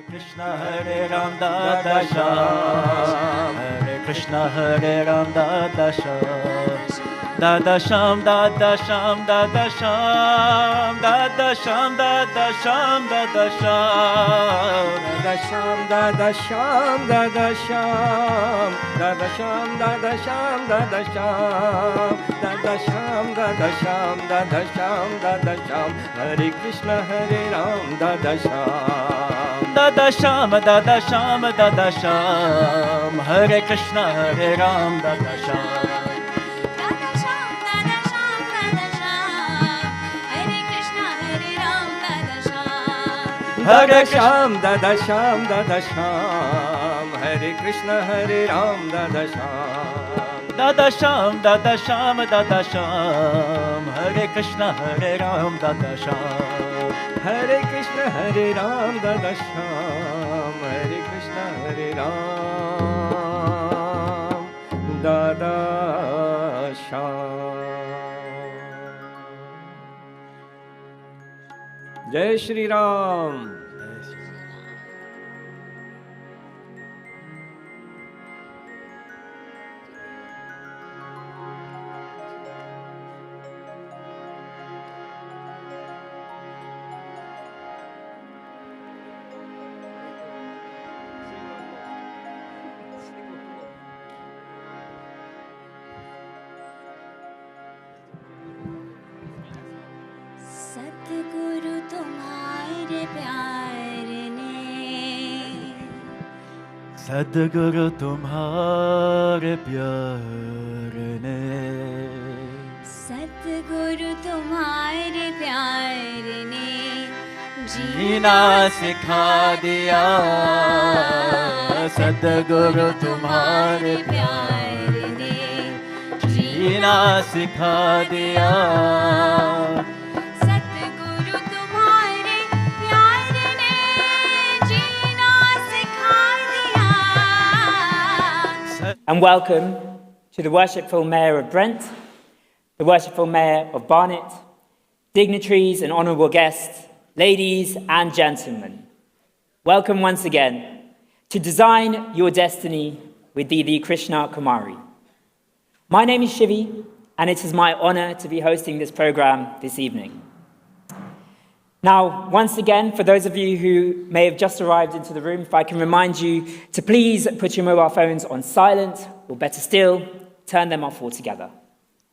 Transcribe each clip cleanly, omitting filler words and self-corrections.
Krishna Hare Ram Dada Sham Hare Krishna Hare Ram Dada Sham Dada Sham Dada Sham Dada Sham Dada Sham Dada Sham Dada Sham Dada Sham Dada Sham Dada Sham Dada Sham Dada Sham Dada Sham Dada Sham Dada Sham Dada Sham Hare Krishna Hare Ram Dada Sham Dada Sham Dada Sham Dada Sham Hare Krishna Hare Ram Dada Sham Hare Sham Dada Sham Dada Sham Hare Krishna Hare Ram Dada Sham Dada Sham Dada Sham Dada Sham Hare Krishna Hare Ram Dada Sham Hare Krishna Hare Ram Dada Sham Hare Krishna Hare Ram Dada Sham Jai Shri Ram. सतगुरु तुम्हारे प्यार ने सद्गुरु तुम्हारे प्यार ने सतगुरु तुम्हारे प्यार ने जीना सिखा दिया सद्गुरु तुम्हारे प्यार ने जीना सिखा दिया सतगुरु तुम्हारे प्यार ने जीना सिखा दिया. And welcome to the Worshipful Mayor of Brent, the Worshipful Mayor of Barnet, dignitaries and honourable guests, ladies and gentlemen. Welcome once again to Design Your Destiny with Didi Krishna Kumari. My name is Shivi, and it is my honour to be hosting this programme this evening. Now, once again, for those of you who may have just arrived into the room, if I can remind you to please put your mobile phones on silent, or better still, turn them off altogether.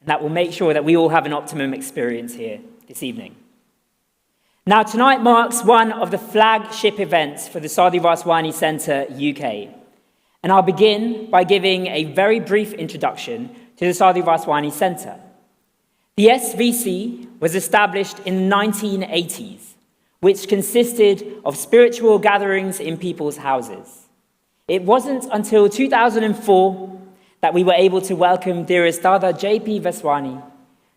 And that will make sure that we all have an optimum experience here this evening. Now, tonight marks one of the flagship events for the Sadhu Vaswani Centre UK. And I'll begin by giving a very brief introduction to the Sadhu Vaswani Centre. The SVC was established in the 1980s, which consisted of spiritual gatherings in people's houses. It wasn't until 2004 that we were able to welcome dearest Dada J.P. Vaswani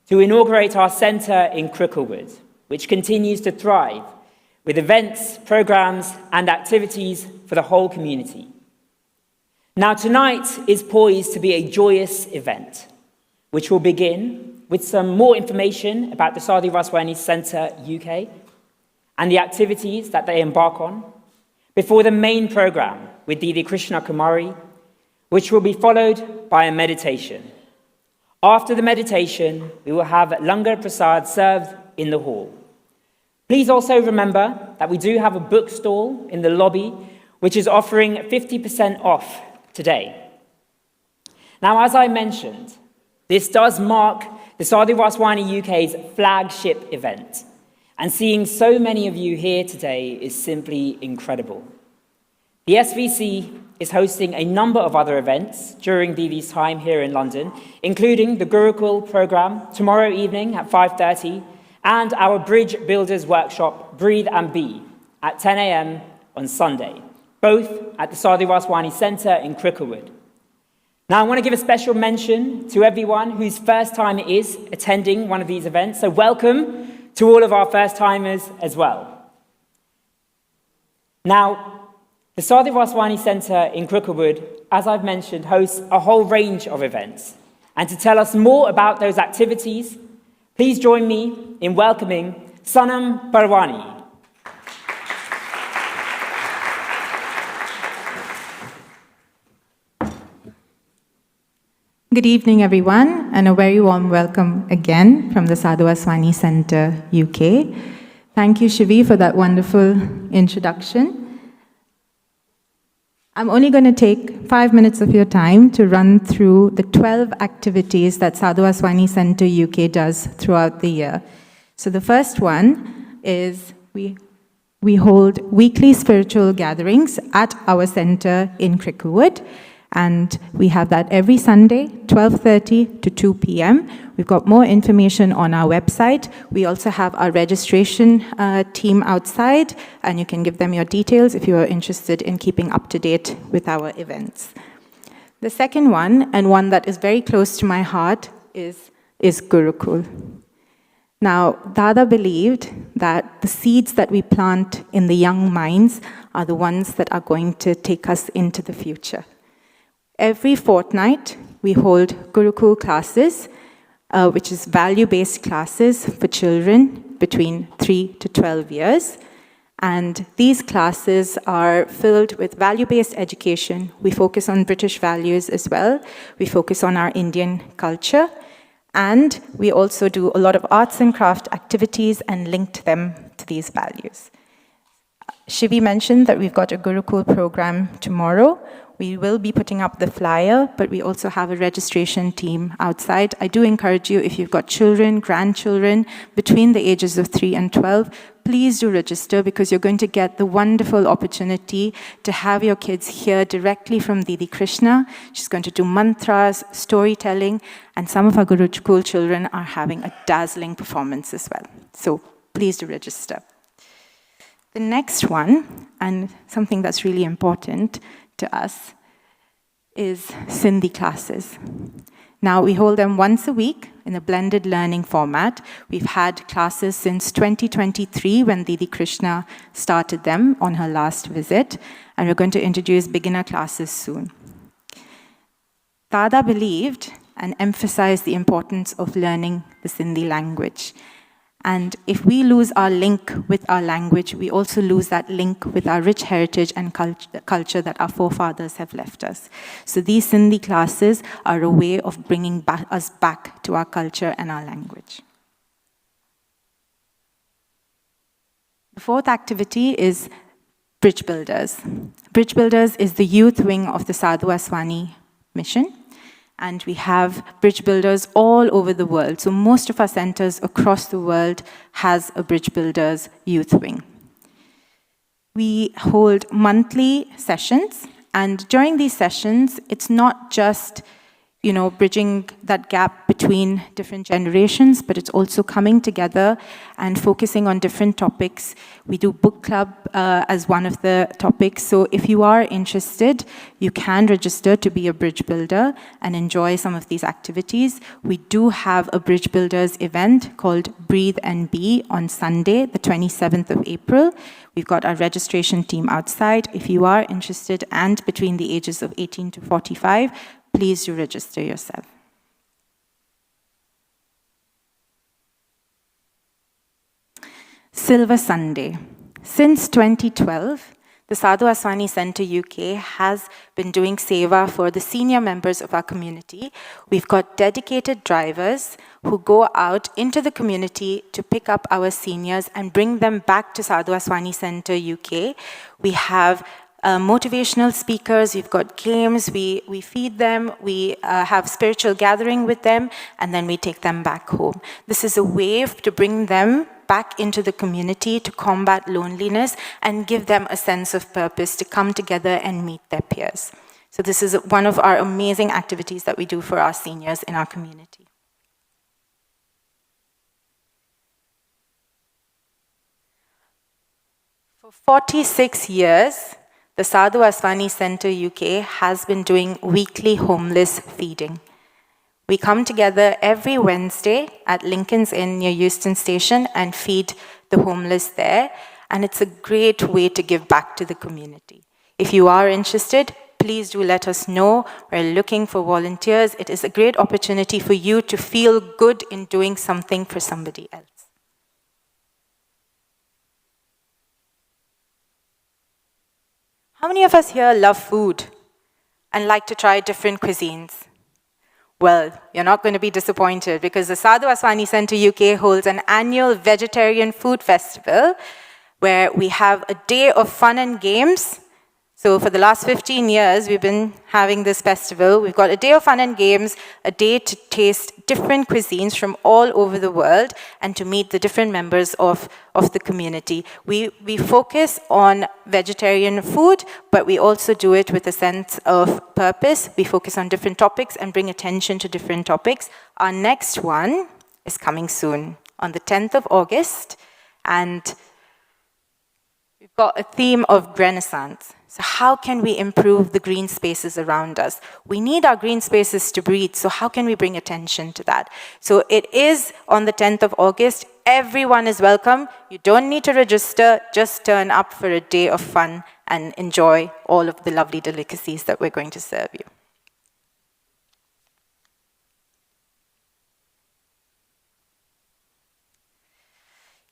to inaugurate our centre in Cricklewood, which continues to thrive with events, programmes and activities for the whole community. Now tonight is poised to be a joyous event, which will begin with some more information about the Sadhu Vaswani Centre UK and the activities that they embark on, before the main programme with Didi Krishna Kumari, which will be followed by a meditation. After the meditation, we will have Langar Prasad served in the hall. Please also remember that we do have a book stall in the lobby, which is offering 50% off today. Now, as I mentioned, this does mark the Sadhu Vaswani UK's flagship event, and seeing so many of you here today is simply incredible. The SVC is hosting a number of other events during Didi's time here in London, including the Gurukul programme tomorrow evening at 5:30 and our Bridge Builders Workshop, Breathe and Be, at 10 a.m. on Sunday, both at the Sadhu Vaswani Centre in Cricklewood. Now, I want to give a special mention to everyone whose first time it is attending one of these events, so welcome to all of our first-timers as well. Now, the Sadhu Vaswani Centre in Cricklewood, as I've mentioned, hosts a whole range of events. And to tell us more about those activities, please join me in welcoming Sanam Parwani. Good evening, everyone, and a very warm welcome again from the Sadhu Vaswani Centre, UK. Thank you, Shivi, for that wonderful introduction. I'm only going to take 5 minutes of your time to run through the 12 activities that Sadhu Vaswani Centre, UK does throughout the year. So the first one is we hold weekly spiritual gatherings at our centre in Cricklewood. And we have that every Sunday, 12:30 to 2 p.m. We've got more information on our website. We also have our registration team outside, and you can give them your details if you are interested in keeping up to date with our events. The second one, and one that is very close to my heart, is Gurukul. Now, Dada believed that the seeds that we plant in the young minds are the ones that are going to take us into the future. Every fortnight, we hold Gurukul classes, which is value-based classes for children between 3 to 12 years. And these classes are filled with value-based education. We focus on British values as well. We focus on our Indian culture. And we also do a lot of arts and craft activities and link them to these values. Shivi mentioned that we've got a Gurukul program tomorrow. We will be putting up the flyer, but we also have a registration team outside. I do encourage you, if you've got children, grandchildren, between the ages of 3 and 12, please do register, because you're going to get the wonderful opportunity to have your kids hear directly from Didi Krishna. She's going to do mantras, storytelling, and some of our Gurukul children are having a dazzling performance as well. So please do register. The next one, and something that's really important to us, is Sindhi classes. Now, we hold them once a week in a blended learning format. We've had classes since 2023, when Didi Krishna started them on her last visit, and we're going to introduce beginner classes soon. Dada believed and emphasized the importance of learning the Sindhi language. And if we lose our link with our language, we also lose that link with our rich heritage and culture that our forefathers have left us. So these Sindhi classes are a way of bringing us back to our culture and our language. The fourth activity is Bridge Builders. Bridge Builders is the youth wing of the Sadhu Vaswani Mission. And we have bridge builders all over the world. So most of our centers across the world has a bridge builders youth wing. We hold monthly sessions, and during these sessions, it's not just bridging that gap between different generations, but it's also coming together and focusing on different topics. We do book club as one of the topics. So if you are interested, you can register to be a bridge builder and enjoy some of these activities. We do have a bridge builders event called Breathe and Be on Sunday, the 27th of April. We've got our registration team outside. If you are interested and between the ages of 18 to 45, please do register yourself. Silver Sunday. Since 2012, the Sadhu Vaswani Centre UK has been doing seva for the senior members of our community. We've got dedicated drivers who go out into the community to pick up our seniors and bring them back to Sadhu Vaswani Centre UK. We have motivational speakers, we've got games, we feed them, we have spiritual gathering with them, and then we take them back home. This is a way to bring them back into the community to combat loneliness and give them a sense of purpose to come together and meet their peers. So this is one of our amazing activities that we do for our seniors in our community. For 46 years, the Sadhu Vaswani Centre UK has been doing weekly homeless feeding. We come together every Wednesday at Lincoln's Inn near Euston Station and feed the homeless there. And it's a great way to give back to the community. If you are interested, please do let us know. We're looking for volunteers. It is a great opportunity for you to feel good in doing something for somebody else. How many of us here love food and like to try different cuisines? Well, you're not going to be disappointed because the Sadhu Vaswani Centre UK holds an annual vegetarian food festival where we have a day of fun and games. So for the last 15 years, we've been having this festival. We've got a day of fun and games, a day to taste different cuisines from all over the world and to meet the different members of the community. We focus on vegetarian food, but we also do it with a sense of purpose. We focus on different topics and bring attention to different topics. Our next one is coming soon on the 10th of August, and we've got a theme of Renaissance. So how can we improve the green spaces around us? We need our green spaces to breathe, so how can we bring attention to that? So it is on the 10th of August. Everyone is welcome. You don't need to register. Just turn up for a day of fun and enjoy all of the lovely delicacies that we're going to serve you.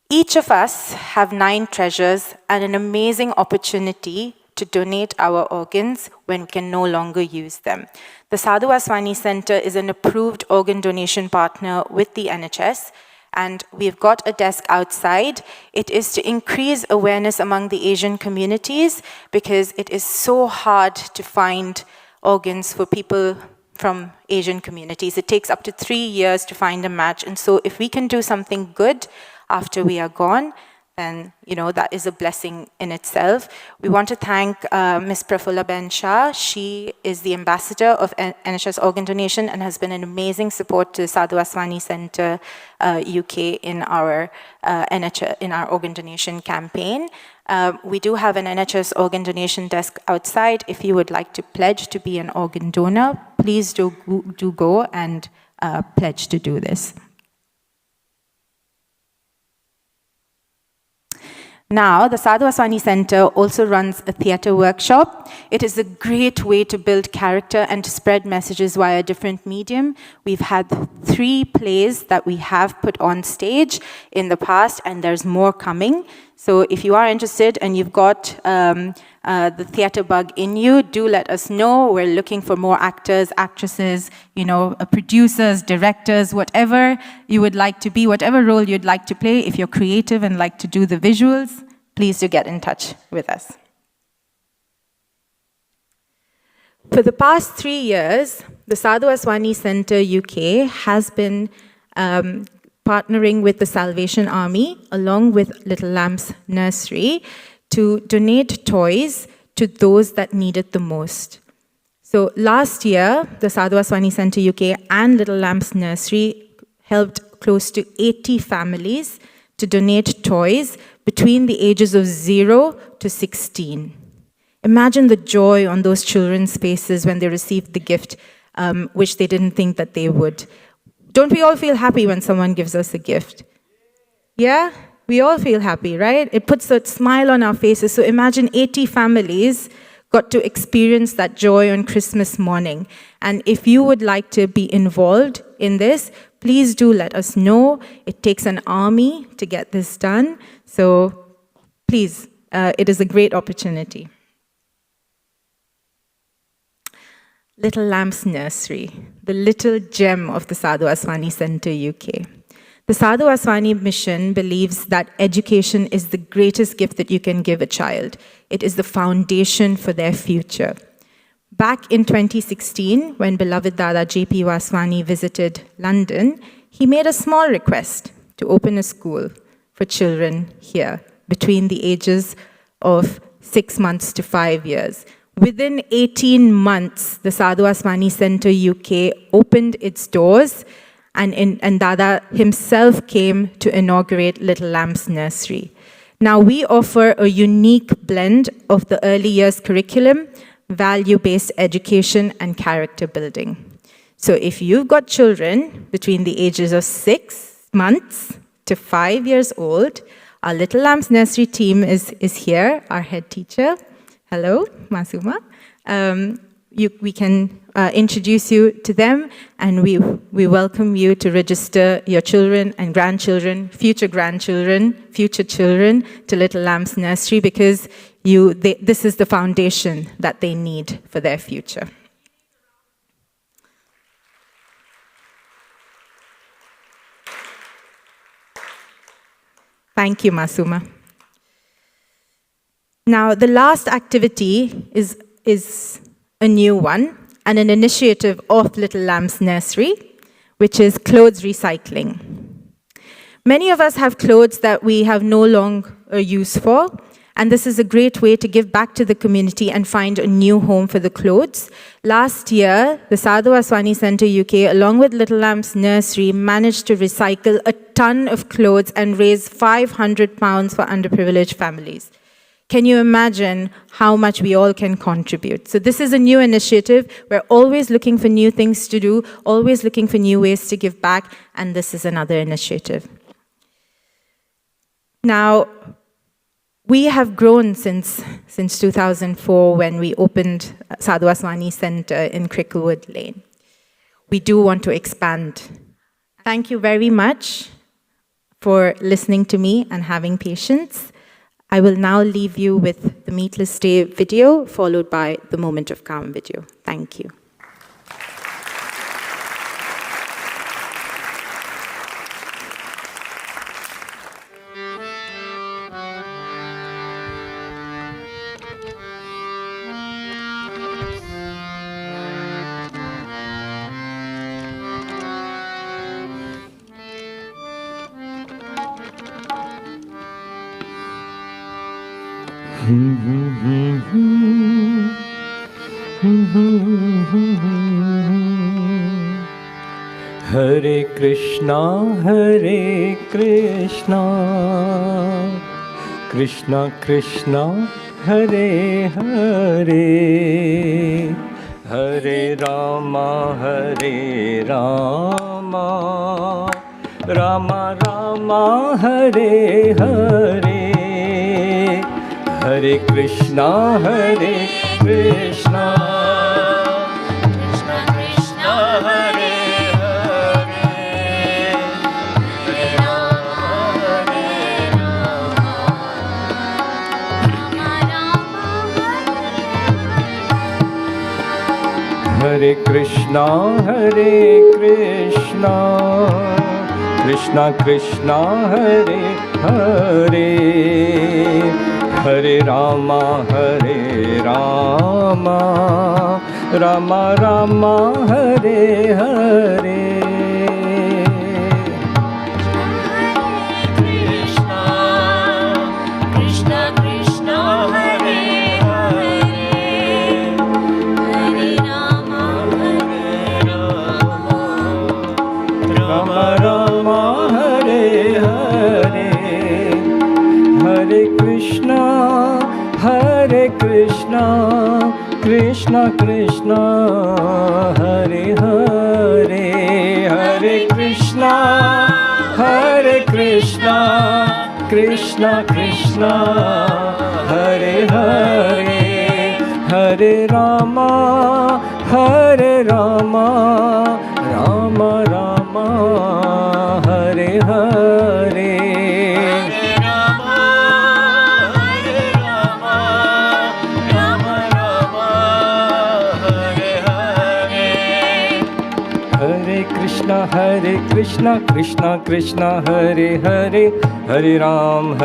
Each of us have 9 treasures and an amazing opportunity to donate our organs when we can no longer use them. The Sadhu Vaswani Centre is an approved organ donation partner with the NHS, and we've got a desk outside. It is to increase awareness among the Asian communities because it is so hard to find organs for people from Asian communities. It takes up to 3 years to find a match, and so if we can do something good after we are gone, then, that is a blessing in itself. We want to thank Ms. Prafulla Ben Shah. She is the ambassador of NHS organ donation and has been an amazing support to Sadhu Vaswani Centre UK in our organ donation campaign. We do have an NHS organ donation desk outside. If you would like to pledge to be an organ donor, please do go and pledge to do this. Now, the Sadhu Vaswani Centre also runs a theatre workshop. It is a great way to build character and to spread messages via different medium. We've had 3 plays that we have put on stage in the past, and there's more coming. So if you are interested and you've got the theatre bug in you, do let us know. We're looking for more actors, actresses, producers, directors, whatever you would like to be, whatever role you'd like to play. If you're creative and like to do the visuals, please do get in touch with us. For the past 3 years, the Sadhu Vaswani Centre UK has been partnering with the Salvation Army, along with Little Lambs Nursery, to donate toys to those that need it the most. So last year, the Sadhu Vaswani Centre UK and Little Lambs Nursery helped close to 80 families to donate toys between the ages of 0 to 16. Imagine the joy on those children's faces when they received the gift, which they didn't think that they would. Don't we all feel happy when someone gives us a gift? Yeah? We all feel happy, right? It puts a smile on our faces. So imagine 80 families got to experience that joy on Christmas morning. And if you would like to be involved in this, please do let us know. It takes an army to get this done. So please, it is a great opportunity. Little Lambs Nursery, the little gem of the Sadhu Vaswani Centre UK. The Sadhu Vaswani Mission believes that education is the greatest gift that you can give a child. It is the foundation for their future. Back in 2016, when beloved Dada J.P. Vaswani visited London, he made a small request to open a school for children here between the ages of 6 months to 5 years. Within 18 months, the Sadhu Vaswani Centre UK opened its doors, and Dada himself came to inaugurate Little Lambs Nursery. Now we offer a unique blend of the early years curriculum, value-based education, and character building. So if you've got children between the ages of 6 months to 5 years old, our Little Lambs Nursery team is here, our head teacher. Hello, Masuma. We can introduce you to them, and we welcome you to register your children and grandchildren, future children to Little Lambs Nursery, because this is the foundation that they need for their future. Thank you, Masuma. Now, the last activity is a new one and an initiative of Little Lamb's Nursery, which is clothes recycling. Many of us have clothes that we have no longer use for, and this is a great way to give back to the community and find a new home for the clothes. Last year, the Sadhu Vaswani Centre UK, along with Little Lamb's Nursery, managed to recycle a ton of clothes and raise £500 for underprivileged families. Can you imagine how much we all can contribute? So this is a new initiative. We're always looking for new things to do, always looking for new ways to give back, and this is another initiative. Now, we have grown since 2004 when we opened Sadhu Vaswani Centre in Cricklewood Lane. We do want to expand. Thank you very much for listening to me and having patience. I will now leave you with the Meatless Day video, followed by the Moment of Calm video. Thank you. Hare Krishna, Krishna Krishna, Hare Hare, Hare Rama, Rama Rama, Hare Hare, Hare Krishna, Krishna Krishna, Hare Hare Krishna, Krishna Krishna, Hare Hare, Hare Rama, Rama Rama, Hare Hare. Krishna Krishna, Hare Hare, Hare Krishna, Krishna Krishna, Hare Hare, Hare Rama, Rama Rama, Hare Hare. Hare Krishna, Krishna Krishna, Hare Hare, Hare Ram,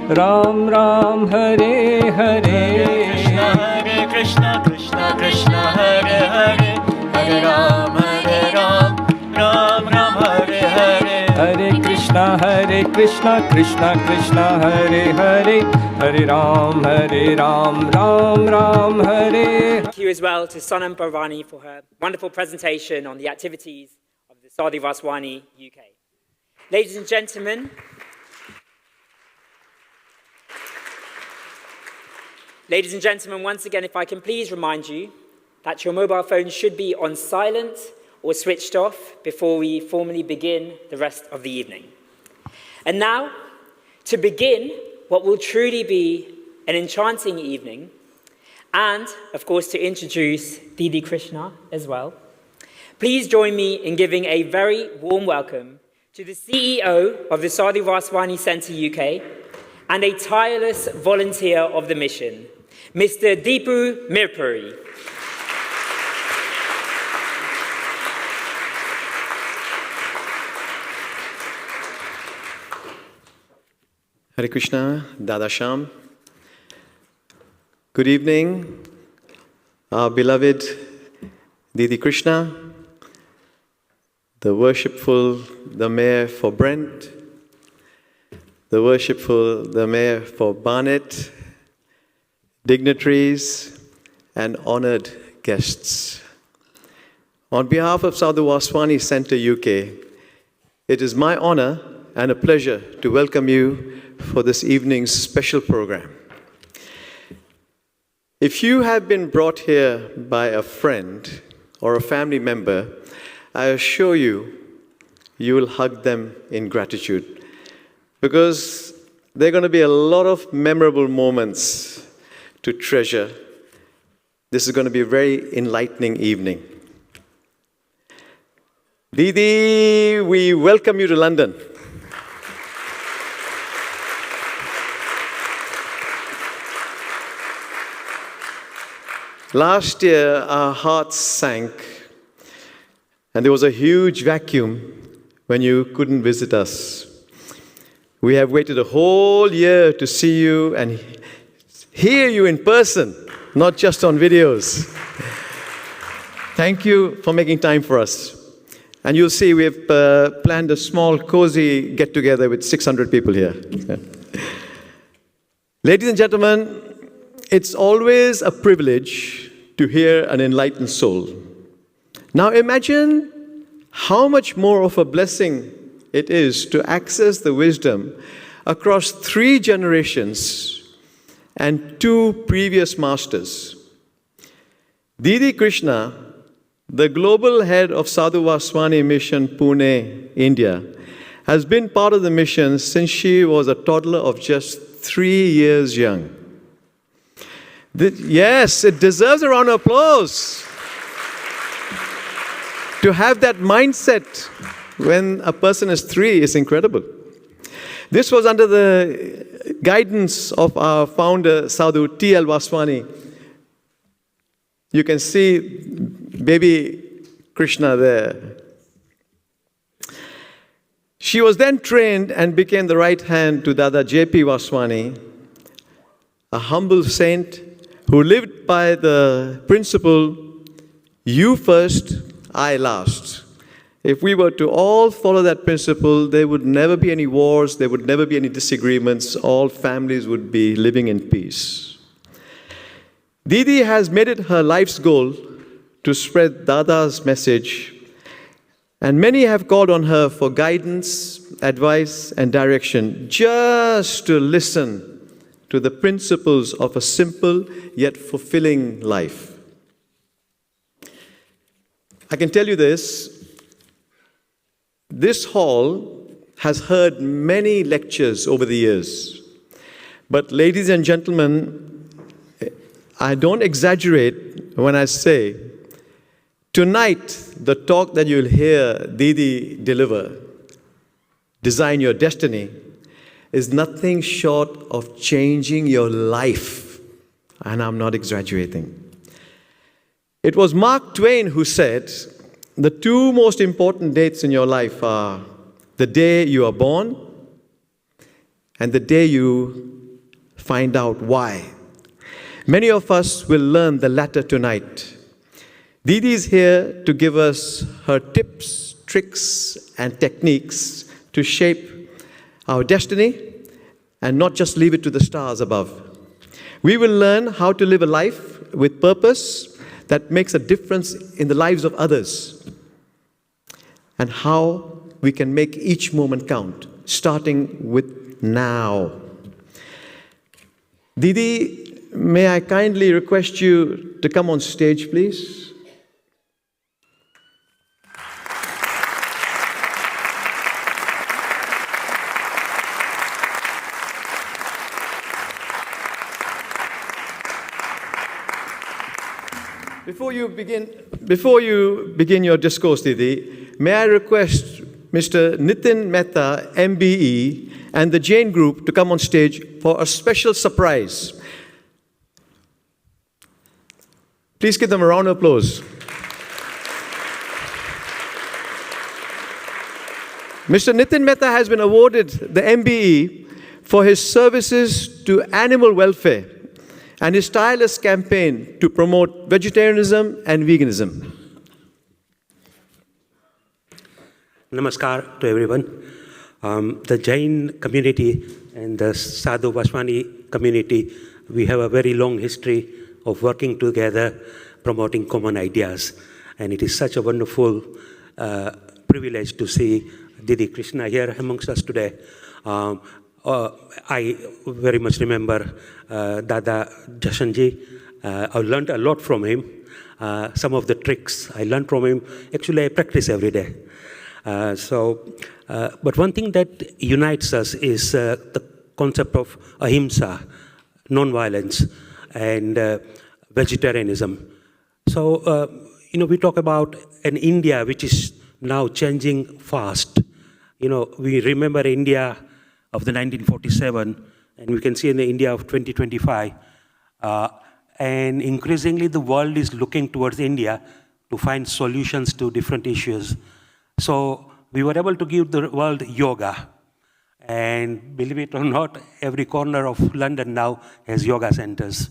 Ram Ram, Hare Hare. Hare Krishna, Krishna Krishna, Hare Hare, Hare Ram, Ram Ram, Hare Hare. Hare Krishna, Krishna Krishna, Hare Hare, Hare Ram, Ram Ram, Hare. Thank you as well to Sonam Bharwani for her wonderful presentation on the activities of the Sadhu Vaswani UK. Ladies and gentlemen, once again, if I can please remind you that your mobile phone should be on silent or switched off before we formally begin the rest of the evening. And now, to begin what will truly be an enchanting evening, and, of course, to introduce Didi Krishna as well, please join me in giving a very warm welcome to the CEO of the Sadhu Vaswani Centre UK and a tireless volunteer of the mission, Mr. Deepu Mirpuri. Hare Krishna, Dada Sham. Good evening, our beloved Didi Krishna, the worshipful, the Mayor for Brent, the worshipful, the Mayor for Barnet, dignitaries, and honored guests. On behalf of Sadhu Vaswani Centre UK, it is my honor and a pleasure to welcome you for this evening's special program. If you have been brought here by a friend or a family member, I assure you, you will hug them in gratitude, because there are going to be a lot of memorable moments to treasure. This is going to be a very enlightening evening. Didi, we welcome you to London. Last year, our hearts sank, and there was a huge vacuum when you couldn't visit us. We have waited a whole year to see you and hear you in person, not just on videos. Thank you for making time for us. And you'll see we've planned a small, cozy get-together with 600 people here. Ladies and gentlemen, it's always a privilege to hear an enlightened soul. Now imagine how much more of a blessing it is to access the wisdom across 3 generations and 2 previous masters. Didi Krishna, the global head of Sadhu Vaswani Mission, Pune, India, has been part of the mission since she was a toddler of just 3 years young. Yes, it deserves a round of applause. To have that mindset when a person is 3 is incredible. This was under the guidance of our founder, Sadhu T.L. Vaswani. You can see baby Krishna there. She was then trained and became the right hand to Dada J.P. Vaswani, a humble saint who lived by the principle, you first, I last. If we were to all follow that principle, there would never be any wars, there would never be any disagreements, all families would be living in peace. Didi has made it her life's goal to spread Dada's message, and many have called on her for guidance, advice, and direction, just to listen to the principles of a simple yet fulfilling life. I can tell you this hall has heard many lectures over the years. But ladies and gentlemen, I don't exaggerate when I say, tonight, the talk that you'll hear Didi deliver, Design Your Destiny, is nothing short of changing your life. And I'm not exaggerating. It was Mark Twain who said, the 2 most important dates in your life are the day you are born and the day you find out why. Many of us will learn the latter tonight. Didi is here to give us her tips, tricks, and techniques to shape our destiny and not just leave it to the stars above. We will learn how to live a life with purpose that makes a difference in the lives of others, and how we can make each moment count, starting with now. Didi, may I kindly request you to come on stage, please? Before you begin your discourse, Didi, may I request Mr. Nitin Mehta, MBE, and the Jain Group to come on stage for a special surprise. Please give them a round of applause. Mr. Nitin Mehta has been awarded the MBE for his services to animal welfare and his tireless campaign to promote vegetarianism and veganism. Namaskar to everyone. The Jain community and the Sadhu Vaswani community, we have a very long history of working together, promoting common ideas. And it is such a wonderful privilege to see Didi Krishna here amongst us today. I very much remember Dada Jashanji. I learned a lot from him. Some of the tricks I learned from him, actually I practice every day. But one thing that unites us is the concept of ahimsa, non-violence, and vegetarianism. So, we talk about an India which is now changing fast. We remember India of the 1947, and we can see in the India of 2025. And increasingly, the world is looking towards India to find solutions to different issues. So we were able to give the world yoga. And believe it or not, every corner of London now has yoga centers.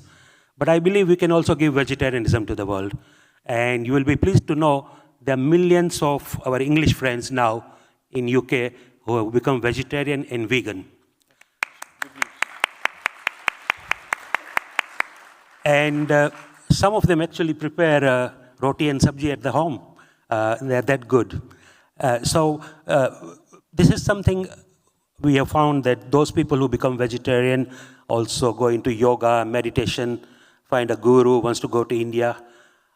But I believe we can also give vegetarianism to the world. And you will be pleased to know there are millions of our English friends now in UK who have become vegetarian and vegan. And some of them actually prepare roti and sabji at the home. They're that good. This is something we have found, that those people who become vegetarian also go into yoga, meditation, find a guru, wants to go to India.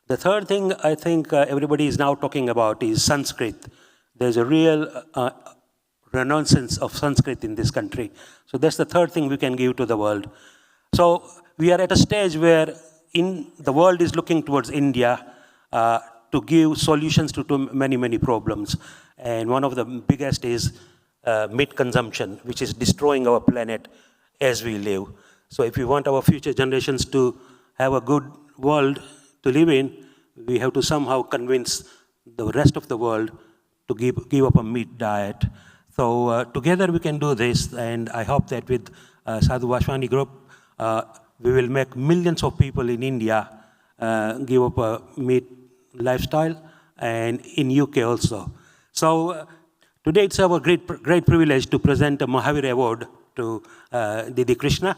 The third thing I think everybody is now talking about is Sanskrit. There's a real renaissance of Sanskrit in this country. So that's the third thing we can give to the world. So we are at a stage where the world is looking towards India to give solutions to many, many problems. And one of the biggest is meat consumption, which is destroying our planet as we live. So if we want our future generations to have a good world to live in, we have to somehow convince the rest of the world to give up a meat diet. So together we can do this, and I hope that with Sadhu Vaswani Group, we will make millions of people in India give up a meat lifestyle, and in UK also. So today it's our great privilege to present a Mahavir Award to Didi Krishna.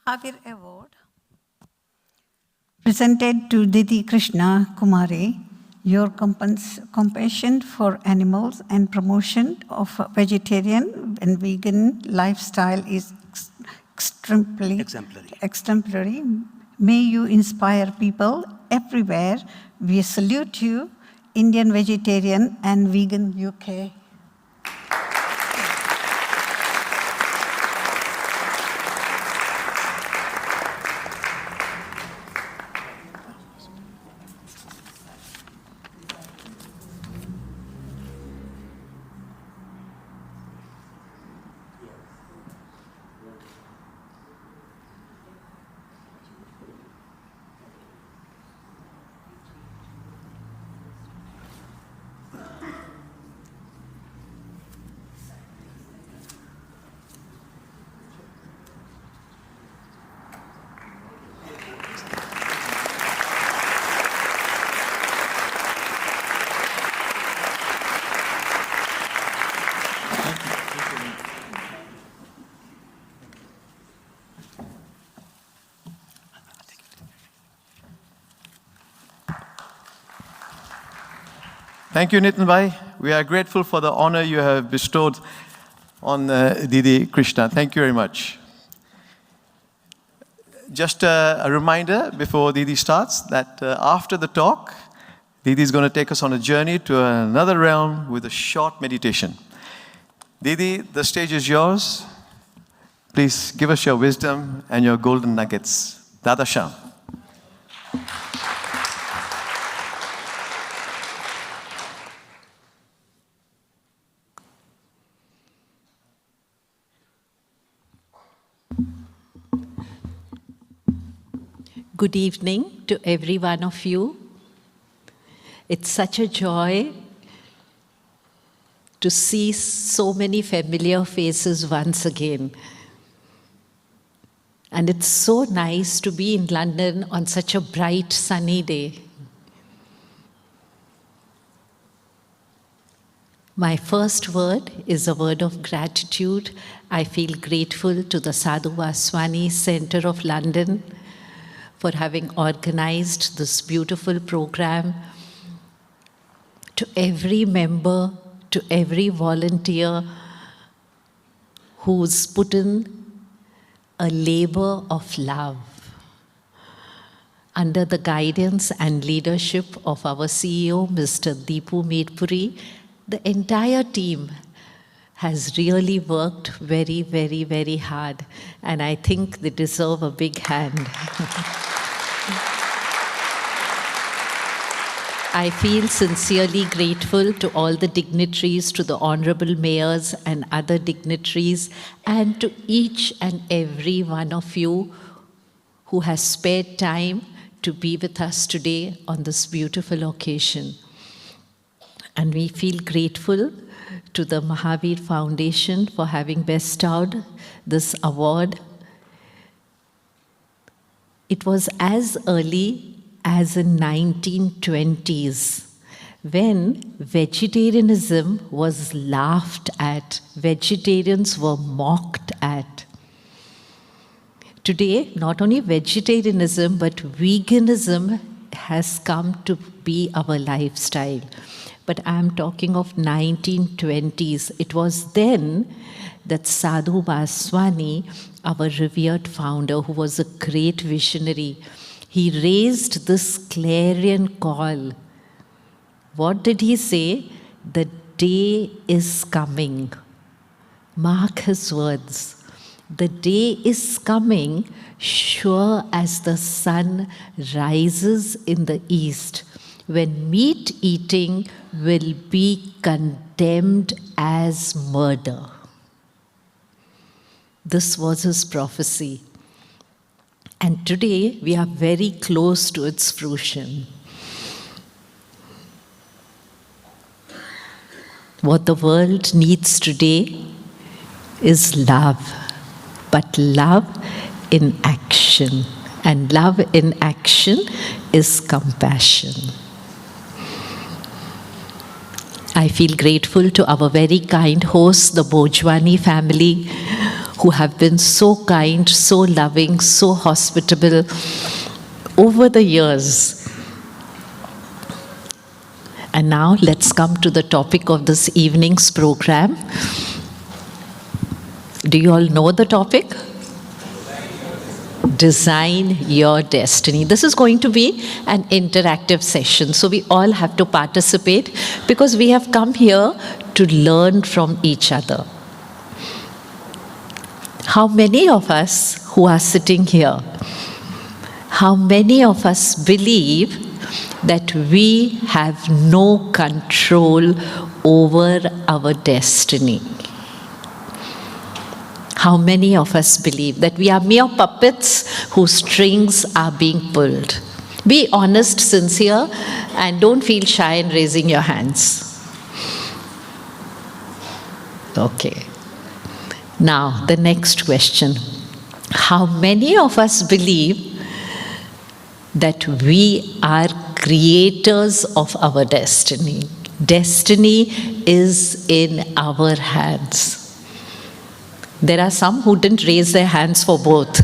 Mahavir Award presented to Didi Krishna Kumari. Your compassion for animals and promotion of vegetarian and vegan lifestyle is exemplary. May you inspire people everywhere. We salute you, Indian vegetarian and vegan UK. Thank you, Nitin Bhai. We are grateful for the honor you have bestowed on Didi Krishna. Thank you very much. Just a reminder before Didi starts that after the talk, Didi is going to take us on a journey to another realm with a short meditation. Didi, the stage is yours. Please give us your wisdom and your golden nuggets. Dada Sham. Good evening to every one of you. It's such a joy to see so many familiar faces once again. And it's so nice to be in London on such a bright, sunny day. My first word is a word of gratitude. I feel grateful to the Sadhu Vaswani Centre of London for having organized this beautiful program, to every member, to every volunteer who's put in a labor of love under the guidance and leadership of our CEO, Mr. Deepu Medpuri. The entire team has really worked very, very, very hard, and I think they deserve a big hand. I feel sincerely grateful to all the dignitaries, to the honorable mayors and other dignitaries, and to each and every one of you who has spared time to be with us today on this beautiful occasion. And we feel grateful to the Mahavir Foundation for having bestowed this award. It was as early as in 1920s, when vegetarianism was laughed at, vegetarians were mocked at. Today, not only vegetarianism, but veganism has come to be our lifestyle. But I'm talking of 1920s. It was then that Sadhu Vaswani, our revered founder, who was a great visionary, he raised this clarion call. What did he say? The day is coming. Mark his words. The day is coming, sure as the sun rises in the east, when meat eating will be condemned as murder. This was his prophecy. And today, we are very close to its fruition. What the world needs today is love, but love in action. And love in action is compassion. I feel grateful to our very kind hosts, the Bhojwani family, who have been so kind, so loving, so hospitable over the years. And now let's come to the topic of this evening's program. Do you all know the topic? Design your destiny. This is going to be an interactive session, so we all have to participate because we have come here to learn from each other. How many of us who are sitting here, how many of us believe that we have no control over our destiny? How many of us believe that we are mere puppets whose strings are being pulled? Be honest, sincere, and don't feel shy in raising your hands. Okay. Now, the next question. How many of us believe that we are creators of our destiny? Destiny is in our hands. There are some who didn't raise their hands for both.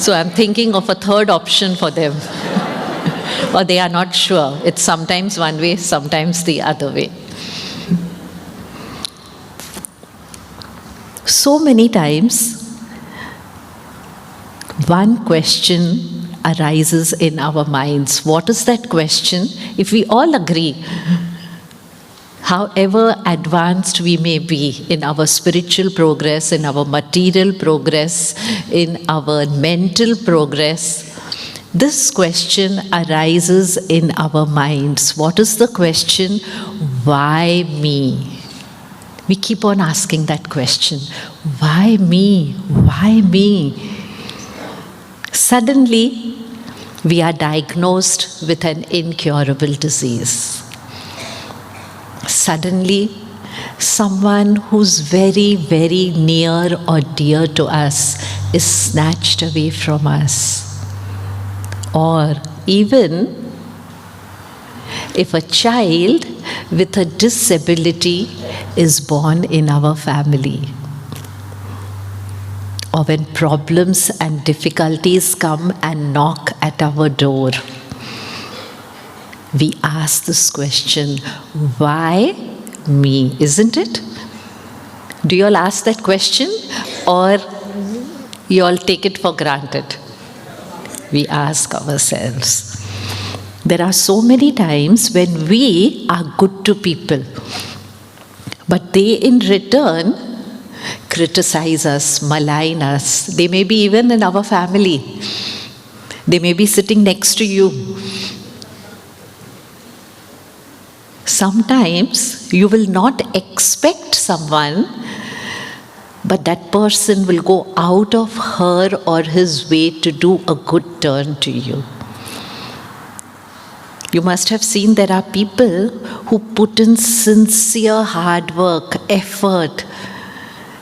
So I'm thinking of a third option for them. Or they are not sure. It's sometimes one way, sometimes the other way. So many times, one question arises in our minds. What is that question? If we all agree, however advanced we may be in our spiritual progress, in our material progress, in our mental progress, this question arises in our minds. What is the question? Why me? We keep on asking that question. Why me? Why me? Suddenly, we are diagnosed with an incurable disease. Suddenly, someone who's very, very near or dear to us is snatched away from us. Or even if a child with a disability is born in our family, or when problems and difficulties come and knock at our door, we ask this question, why me? Isn't it? Do you all ask that question, or you all take it for granted? We ask ourselves. There are so many times when we are good to people, but they in return criticize us, malign us. They may be even in our family. They may be sitting next to you. Sometimes you will not expect someone, but that person will go out of her or his way to do a good turn to you. You must have seen there are people who put in sincere hard work, effort,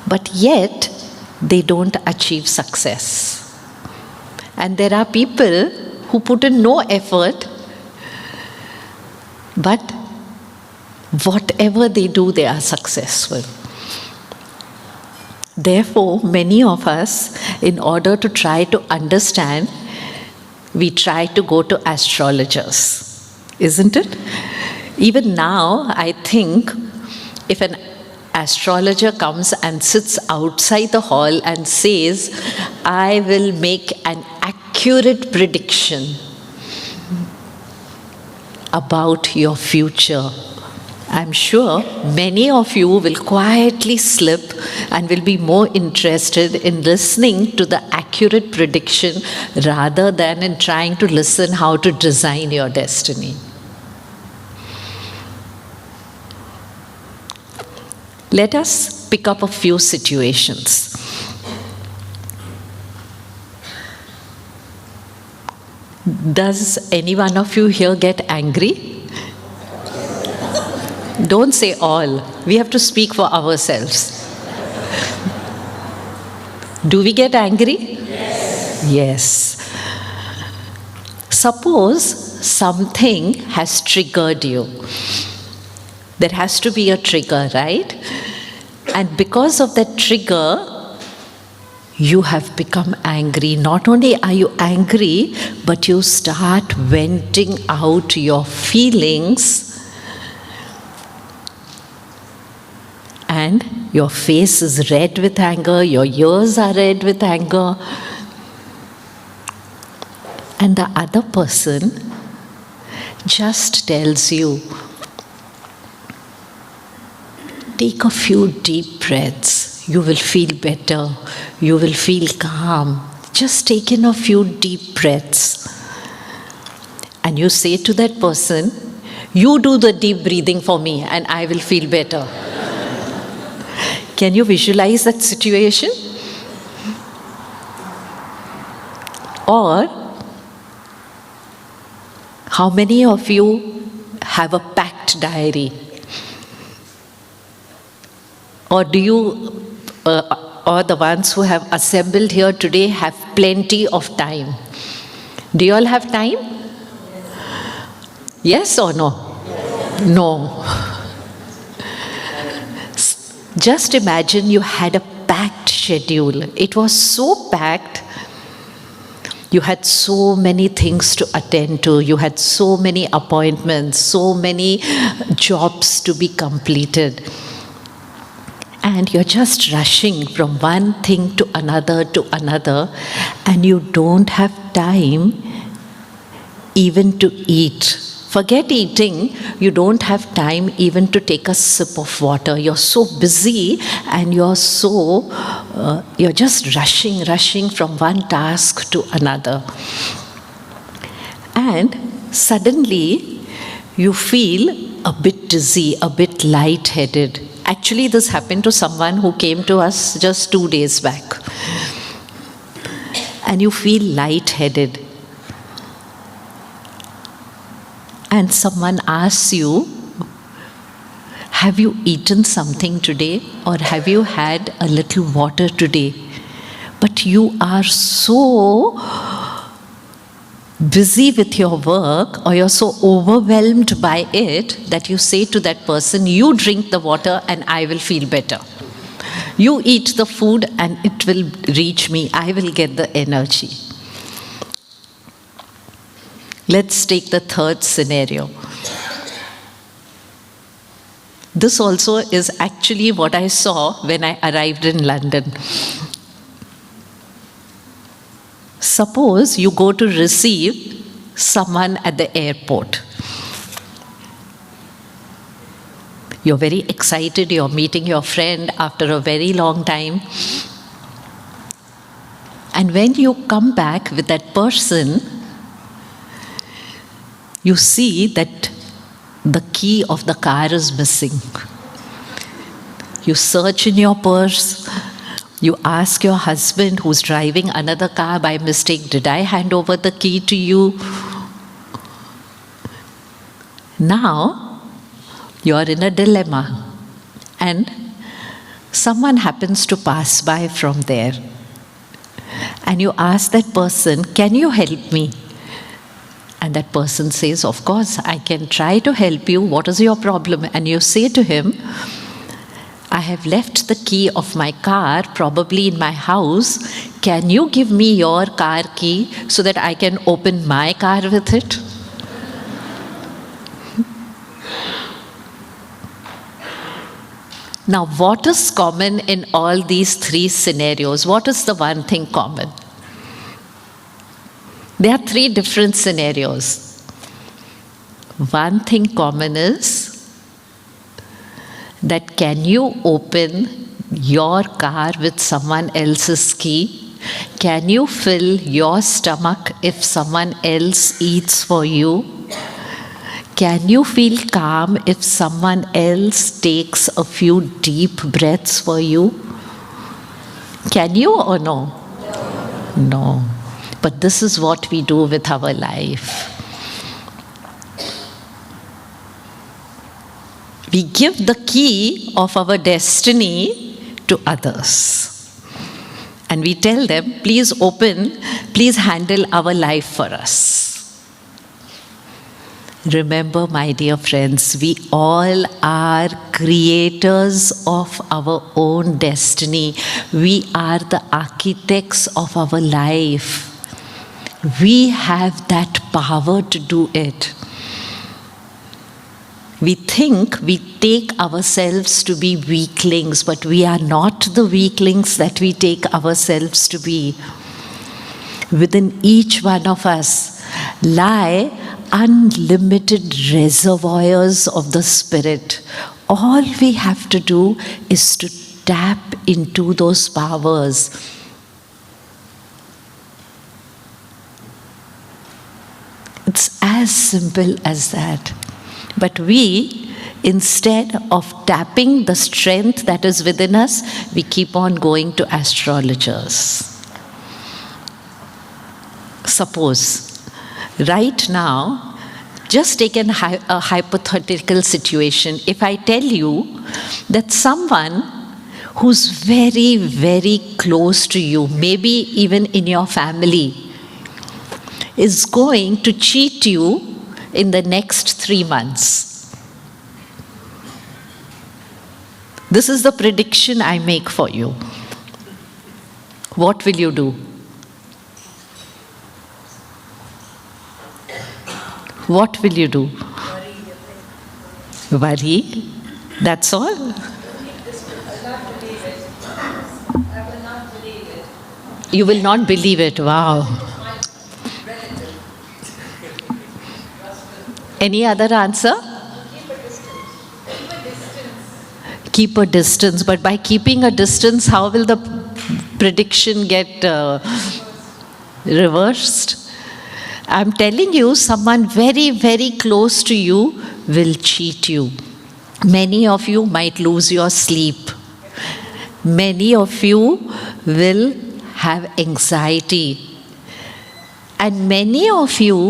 but yet they don't achieve success. And there are people who put in no effort, but whatever they do, they are successful. Therefore, many of us, in order to try to understand, we try to go to astrologers, isn't it? Even now, I think if an astrologer comes and sits outside the hall and says, I will make an accurate prediction about your future, I'm sure many of you will quietly slip and will be more interested in listening to the accurate prediction rather than in trying to listen how to design your destiny. Let us pick up a few situations. Does any one of you here get angry? Don't say all. We have to speak for ourselves. Do we get angry? Yes. Yes. Suppose something has triggered you. There has to be a trigger, right? And because of that trigger, you have become angry. Not only are you angry, but you start venting out your feelings. And your face is red with anger, your ears are red with anger. And the other person just tells you, take a few deep breaths. You will feel better. You will feel calm. Just take in a few deep breaths. And you say to that person, you do the deep breathing for me and I will feel better. Can you visualize that situation? Or, how many of you have a packed diary? Or do you, or the ones who have assembled here today have plenty of time? Do you all have time? Yes or no? No. Just imagine you had a packed schedule. It was so packed. You had so many things to attend to. You had so many appointments, so many jobs to be completed. And you're just rushing from one thing to another, and you don't have time even to eat Forget eating, you don't have time even to take a sip of water. You're so busy and you're just rushing from one task to another. And suddenly you feel a bit dizzy, a bit lightheaded. Actually, this happened to someone who came to us just 2 days back. And you feel lightheaded. And someone asks you, have you eaten something today? Or have you had a little water today? But you are so busy with your work, or you're so overwhelmed by it, that you say to that person, you drink the water and I will feel better. You eat the food and it will reach me. I will get the energy. Let's take the third scenario. This also is actually what I saw when I arrived in London. Suppose you go to receive someone at the airport. You're very excited, you're meeting your friend after a very long time. And when you come back with that person, you see that the key of the car is missing. You search in your purse. You ask your husband who's driving another car by mistake, did I hand over the key to you? Now, you're in a dilemma. And someone happens to pass by from there. And you ask that person, can you help me? And that person says, of course, I can try to help you. What is your problem? And you say to him, I have left the key of my car, probably in my house. Can you give me your car key so that I can open my car with it? Now, what is common in all these three scenarios? What is the one thing common? There are three different scenarios. One thing common is that can you open your car with someone else's key? Can you fill your stomach if someone else eats for you? Can you feel calm if someone else takes a few deep breaths for you? Can you or no? No. But this is what we do with our life. We give the key of our destiny to others. And we tell them, please open, please handle our life for us. Remember, my dear friends, we all are creators of our own destiny. We are the architects of our life. We have that power to do it. We think we take ourselves to be weaklings, but we are not the weaklings that we take ourselves to be. Within each one of us lie unlimited reservoirs of the Spirit. All we have to do is to tap into those powers. It's as simple as that. But we, instead of tapping the strength that is within us, we keep on going to astrologers. Suppose, right now, just take a hypothetical situation. If I tell you that someone who's very, very close to you, maybe even in your family, is going to cheat you in the next 3 months. This is the prediction I make for you. What will you do? What will you do? Worry? That's all? You will not believe it. Wow. Any other answer? Keep a distance. But by keeping a distance, how will the prediction get reversed? I'm telling you, someone very, very close to you will cheat you. Many of you might lose your sleep. Many of you will have anxiety. And many of you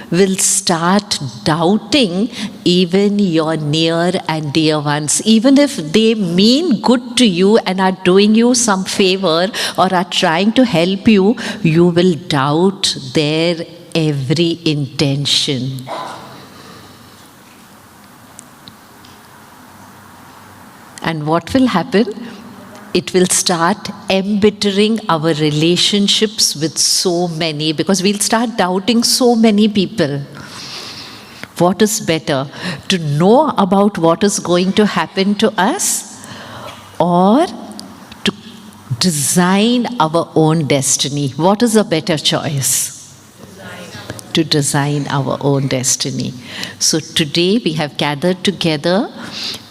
will start doubting even your near and dear ones. Even if they mean good to you and are doing you some favor or are trying to help you, you will doubt their every intention. And what will happen? It will start embittering our relationships with so many, because we'll start doubting so many people. What is better? To know about what is going to happen to us, or to design our own destiny? What is a better choice? To design our own destiny. So today we have gathered together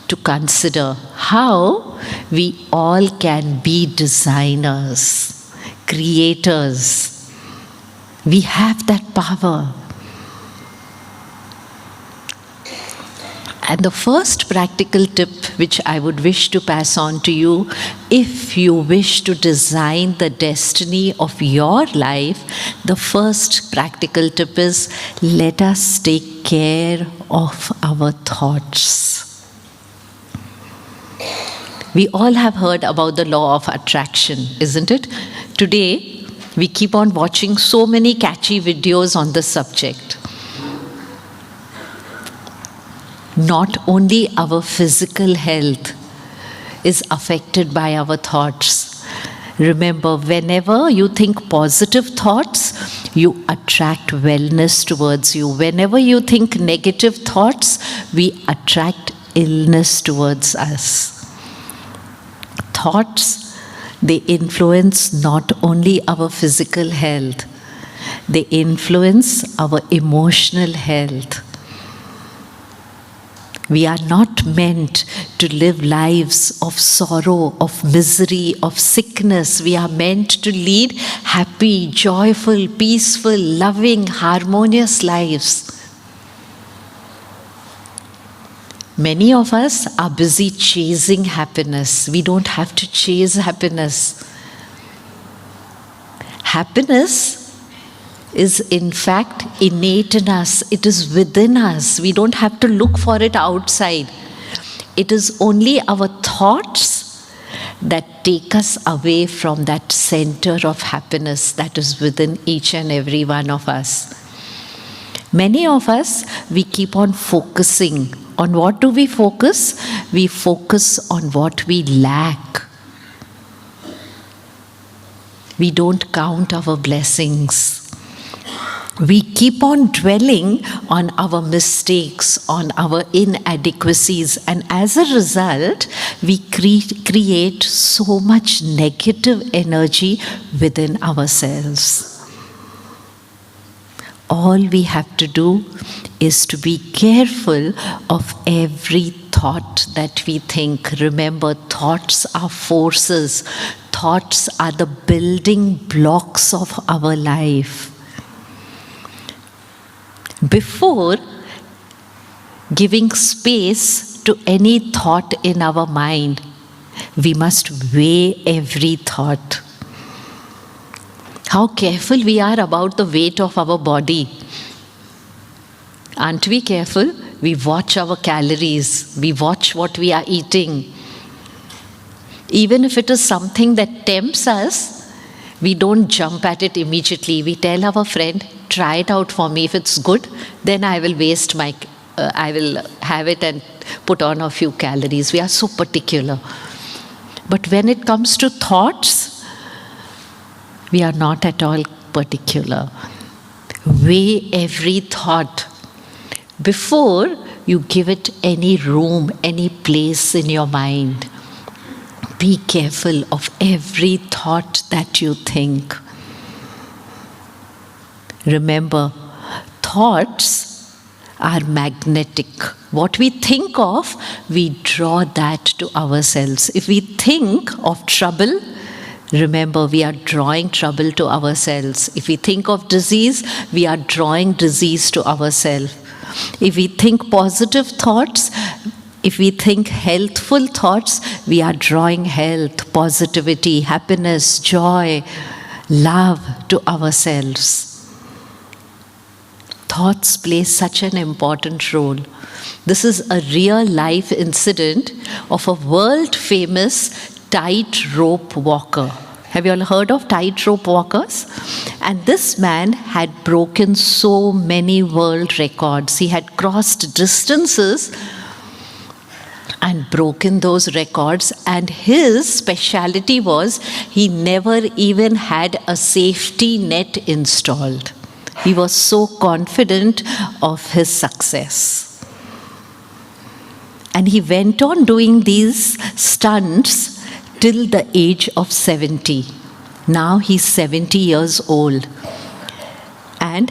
to consider how we all can be designers, creators. We have that power. And the first practical tip which I would wish to pass on to you, if you wish to design the destiny of your life, the first practical tip is, let us take care of our thoughts. We all have heard about the law of attraction, isn't it? Today, we keep on watching so many catchy videos on this subject. Not only our physical health is affected by our thoughts. Remember, whenever you think positive thoughts, you attract wellness towards you. Whenever you think negative thoughts, we attract illness towards us. Thoughts, they influence not only our physical health, they influence our emotional health. We are not meant to live lives of sorrow, of misery, of sickness. We are meant to lead happy, joyful, peaceful, loving, harmonious lives. Many of us are busy chasing happiness. We don't have to chase happiness. Happiness is in fact innate in us. It is within us. We don't have to look for it outside. It is only our thoughts that take us away from that center of happiness that is within each and every one of us. Many of us, we keep on focusing. On what do we focus? We focus on what we lack. We don't count our blessings. We keep on dwelling on our mistakes, on our inadequacies, and as a result, we create so much negative energy within ourselves. All we have to do is to be careful of every thought that we think. Remember, thoughts are forces. Thoughts are the building blocks of our life. Before giving space to any thought in our mind, we must weigh every thought. How careful we are about the weight of our body. Aren't we careful? We watch our calories. We watch what we are eating. Even if it is something that tempts us, we don't jump at it immediately. We tell our friend, try it out for me. If it's good, then I will I will have it and put on a few calories. We are so particular. But when it comes to thoughts, we are not at all particular. Weigh every thought before you give it any room, any place in your mind. Be careful of every thought that you think. Remember, thoughts are magnetic. What we think of, we draw that to ourselves. If we think of trouble, remember, we are drawing trouble to ourselves. If we think of disease, we are drawing disease to ourselves. If we think positive thoughts, if we think healthful thoughts, we are drawing health, positivity, happiness, joy, love to ourselves. Thoughts play such an important role. This is a real life incident of a world famous tightrope walker. Have you all heard of tightrope walkers? And this man had broken so many world records. He had crossed distances and broken those records, and his speciality was he never even had a safety net installed. He was so confident of his success. And he went on doing these stunts till the age of 70. Now he's 70 years old. And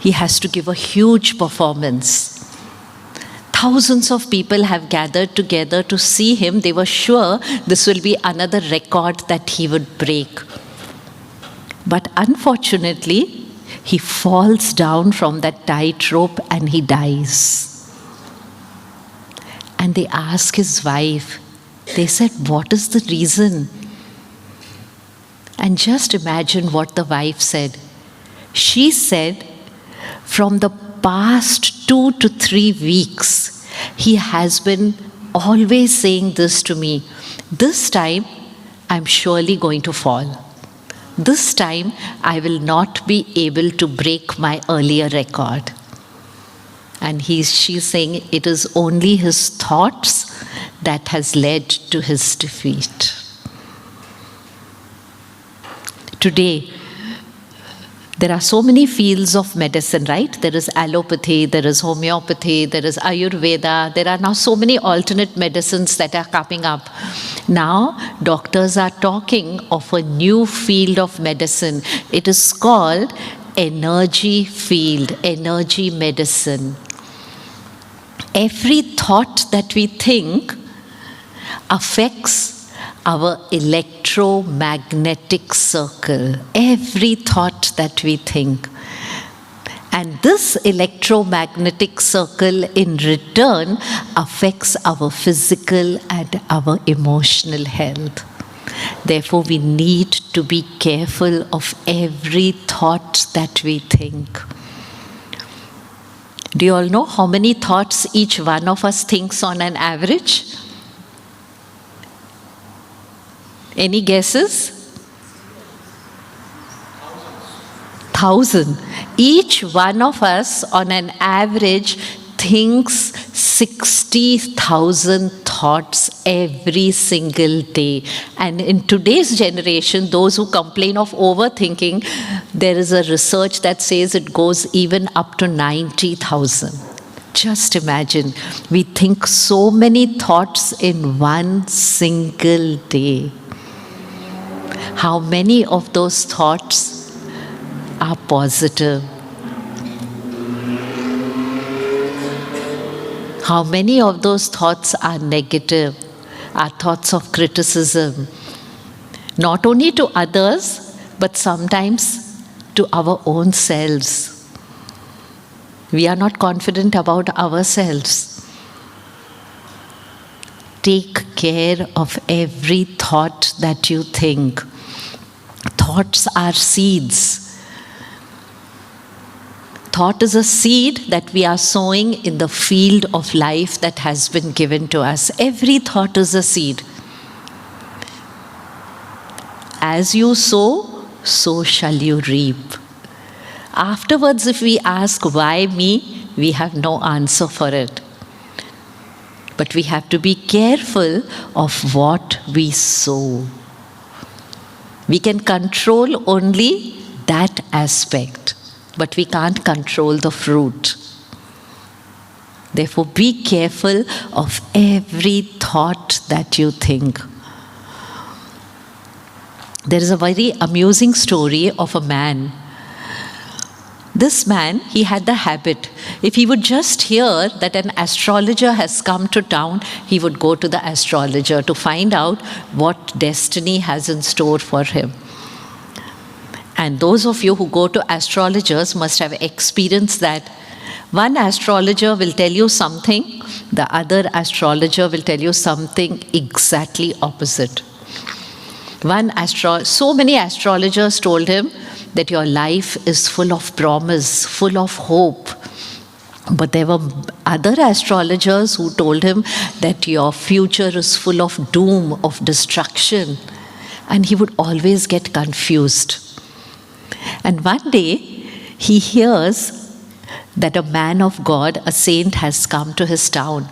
he has to give a huge performance. Thousands of people have gathered together to see him. They were sure this will be another record that he would break. But unfortunately, he falls down from that tightrope and he dies. And they ask his wife, they said, what is the reason? And just imagine what the wife said. She said, from the past 2 to 3 weeks, he has been always saying this to me. This time, I'm surely going to fall. This time, I will not be able to break my earlier record. And she's saying it is only his thoughts that has led to his defeat. Today, there are so many fields of medicine, right? There is allopathy, there is homeopathy, there is Ayurveda. There are now so many alternate medicines that are coming up. Now, doctors are talking of a new field of medicine. It is called energy field, energy medicine. Every thought that we think affects our electromagnetic circle. Every thought that we think. And this electromagnetic circle in return affects our physical and our emotional health. Therefore, we need to be careful of every thought that we think. Do you all know how many thoughts each one of us thinks on an average? Any guesses? 1,000. Each one of us on an average thinks 60,000 thoughts every single day. And in today's generation, those who complain of overthinking, there is a research that says it goes even up to 90,000. Just imagine, we think so many thoughts in one single day. How many of those thoughts are positive? How many of those thoughts are negative, are thoughts of criticism, not only to others, but sometimes to our own selves. We are not confident about ourselves. Take care of every thought that you think. Thoughts are seeds. Thought is a seed that we are sowing in the field of life that has been given to us. Every thought is a seed. As you sow, so shall you reap. Afterwards, if we ask, why me? We have no answer for it. But we have to be careful of what we sow. We can control only that aspect, but we can't control the fruit. Therefore, be careful of every thought that you think. There is a very amusing story of a man This man, he had the habit. If he would just hear that an astrologer has come to town, he would go to the astrologer to find out what destiny has in store for him. And those of you who go to astrologers must have experienced that. One astrologer will tell you something, the other astrologer will tell you something exactly opposite. So many astrologers told him that your life is full of promise, full of hope. But there were other astrologers who told him that your future is full of doom, of destruction. And he would always get confused. And one day, he hears that a man of God, a saint, has come to his town.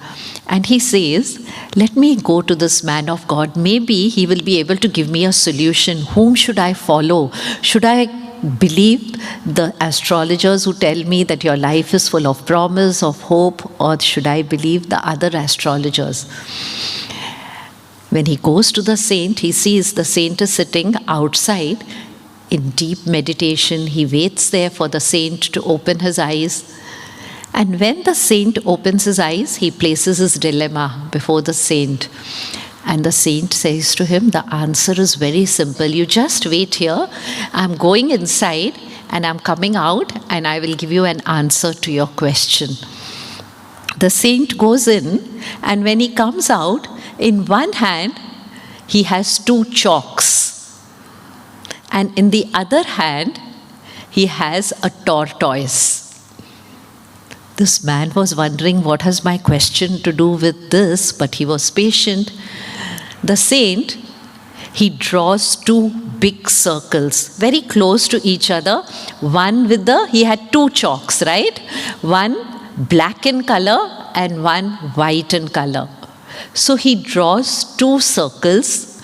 And he says, let me go to this man of God. Maybe he will be able to give me a solution. Whom should I follow? Should I believe the astrologers who tell me that your life is full of promise, of hope, or should I believe the other astrologers? When he goes to the saint, he sees the saint is sitting outside in deep meditation. He waits there for the saint to open his eyes. And when the saint opens his eyes, he places his dilemma before the saint. And the saint says to him, the answer is very simple. You just wait here. I'm going inside and I'm coming out and I will give you an answer to your question. The saint goes in, and when he comes out, in one hand, he has 2 chalks. And in the other hand, he has a tortoise. This man was wondering, what has my question to do with this? But he was patient. The saint, he draws 2 big circles, very close to each other. One with he had 2 chalks, right? One black in color and one white in color. So he draws 2 circles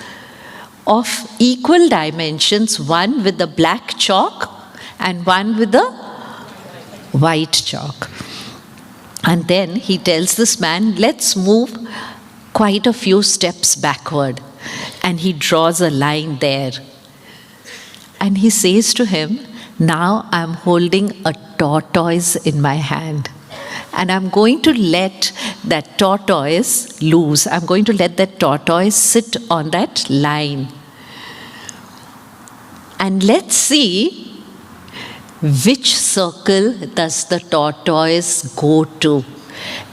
of equal dimensions, one with the black chalk and one with the white chalk. And then he tells this man, let's move quite a few steps backward. And he draws a line there. And he says to him, now I'm holding a tortoise in my hand. And I'm going to let that tortoise loose. I'm going to let that tortoise sit on that line. And let's see which circle does the tortoise go to.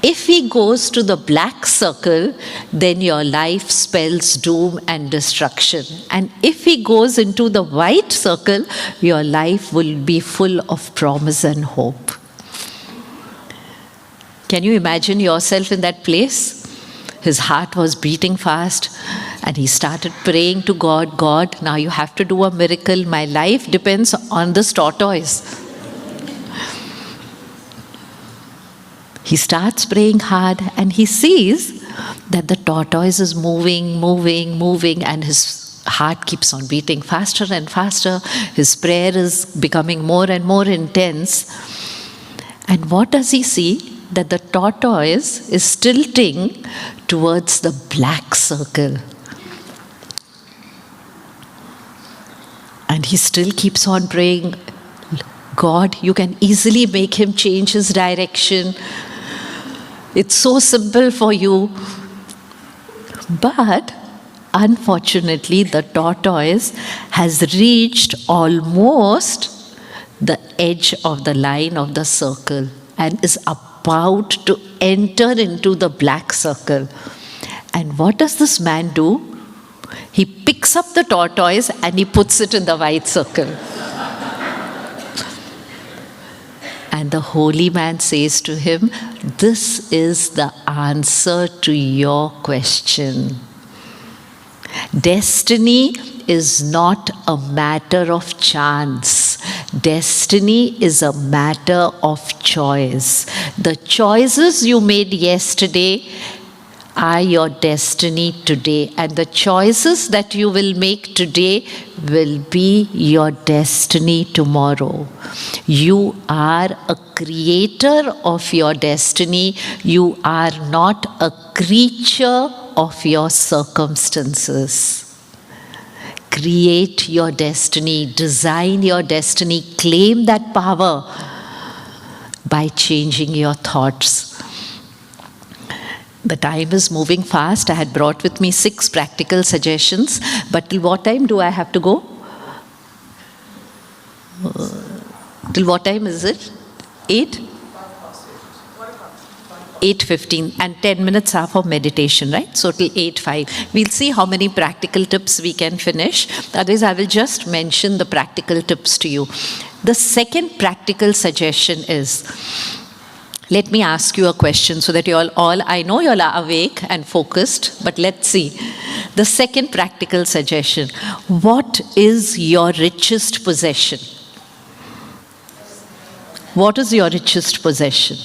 If he goes to the black circle, then your life spells doom and destruction. And if he goes into the white circle, your life will be full of promise and hope. Can you imagine yourself in that place? His heart was beating fast and he started praying to God, God, now you have to do a miracle. My life depends on this tortoise. He starts praying hard and he sees that the tortoise is moving, and his heart keeps on beating faster and faster. His prayer is becoming more and more intense. And what does he see? That the tortoise is tilting towards the black circle. And he still keeps on praying, God, you can easily make him change his direction. It's so simple for you. But unfortunately, the tortoise has reached almost the edge of the line of the circle and is about to enter into the black circle. And what does this man do? He picks up the tortoise and he puts it in the white circle. And the holy man says to him, this is the answer to your question. Destiny is not a matter of chance. Destiny is a matter of choice. The choices you made yesterday are your destiny today. And the choices that you will make today will be your destiny tomorrow. You are a creator of your destiny. You are not a creature of your circumstances. Create your destiny, design your destiny, claim that power. by changing your thoughts. The time is moving fast. I had brought with me 6 practical suggestions, but till what time do I have to go? Till what time is it? 8? 8:15, and 10 minutes are for meditation, right? So till 8:05. We'll see how many practical tips we can finish. Otherwise, I will just mention the practical tips to you. The second practical suggestion is, let me ask you a question so that you all, I know you all are awake and focused, but let's see. The second practical suggestion, what is your richest possession? What is your richest possession?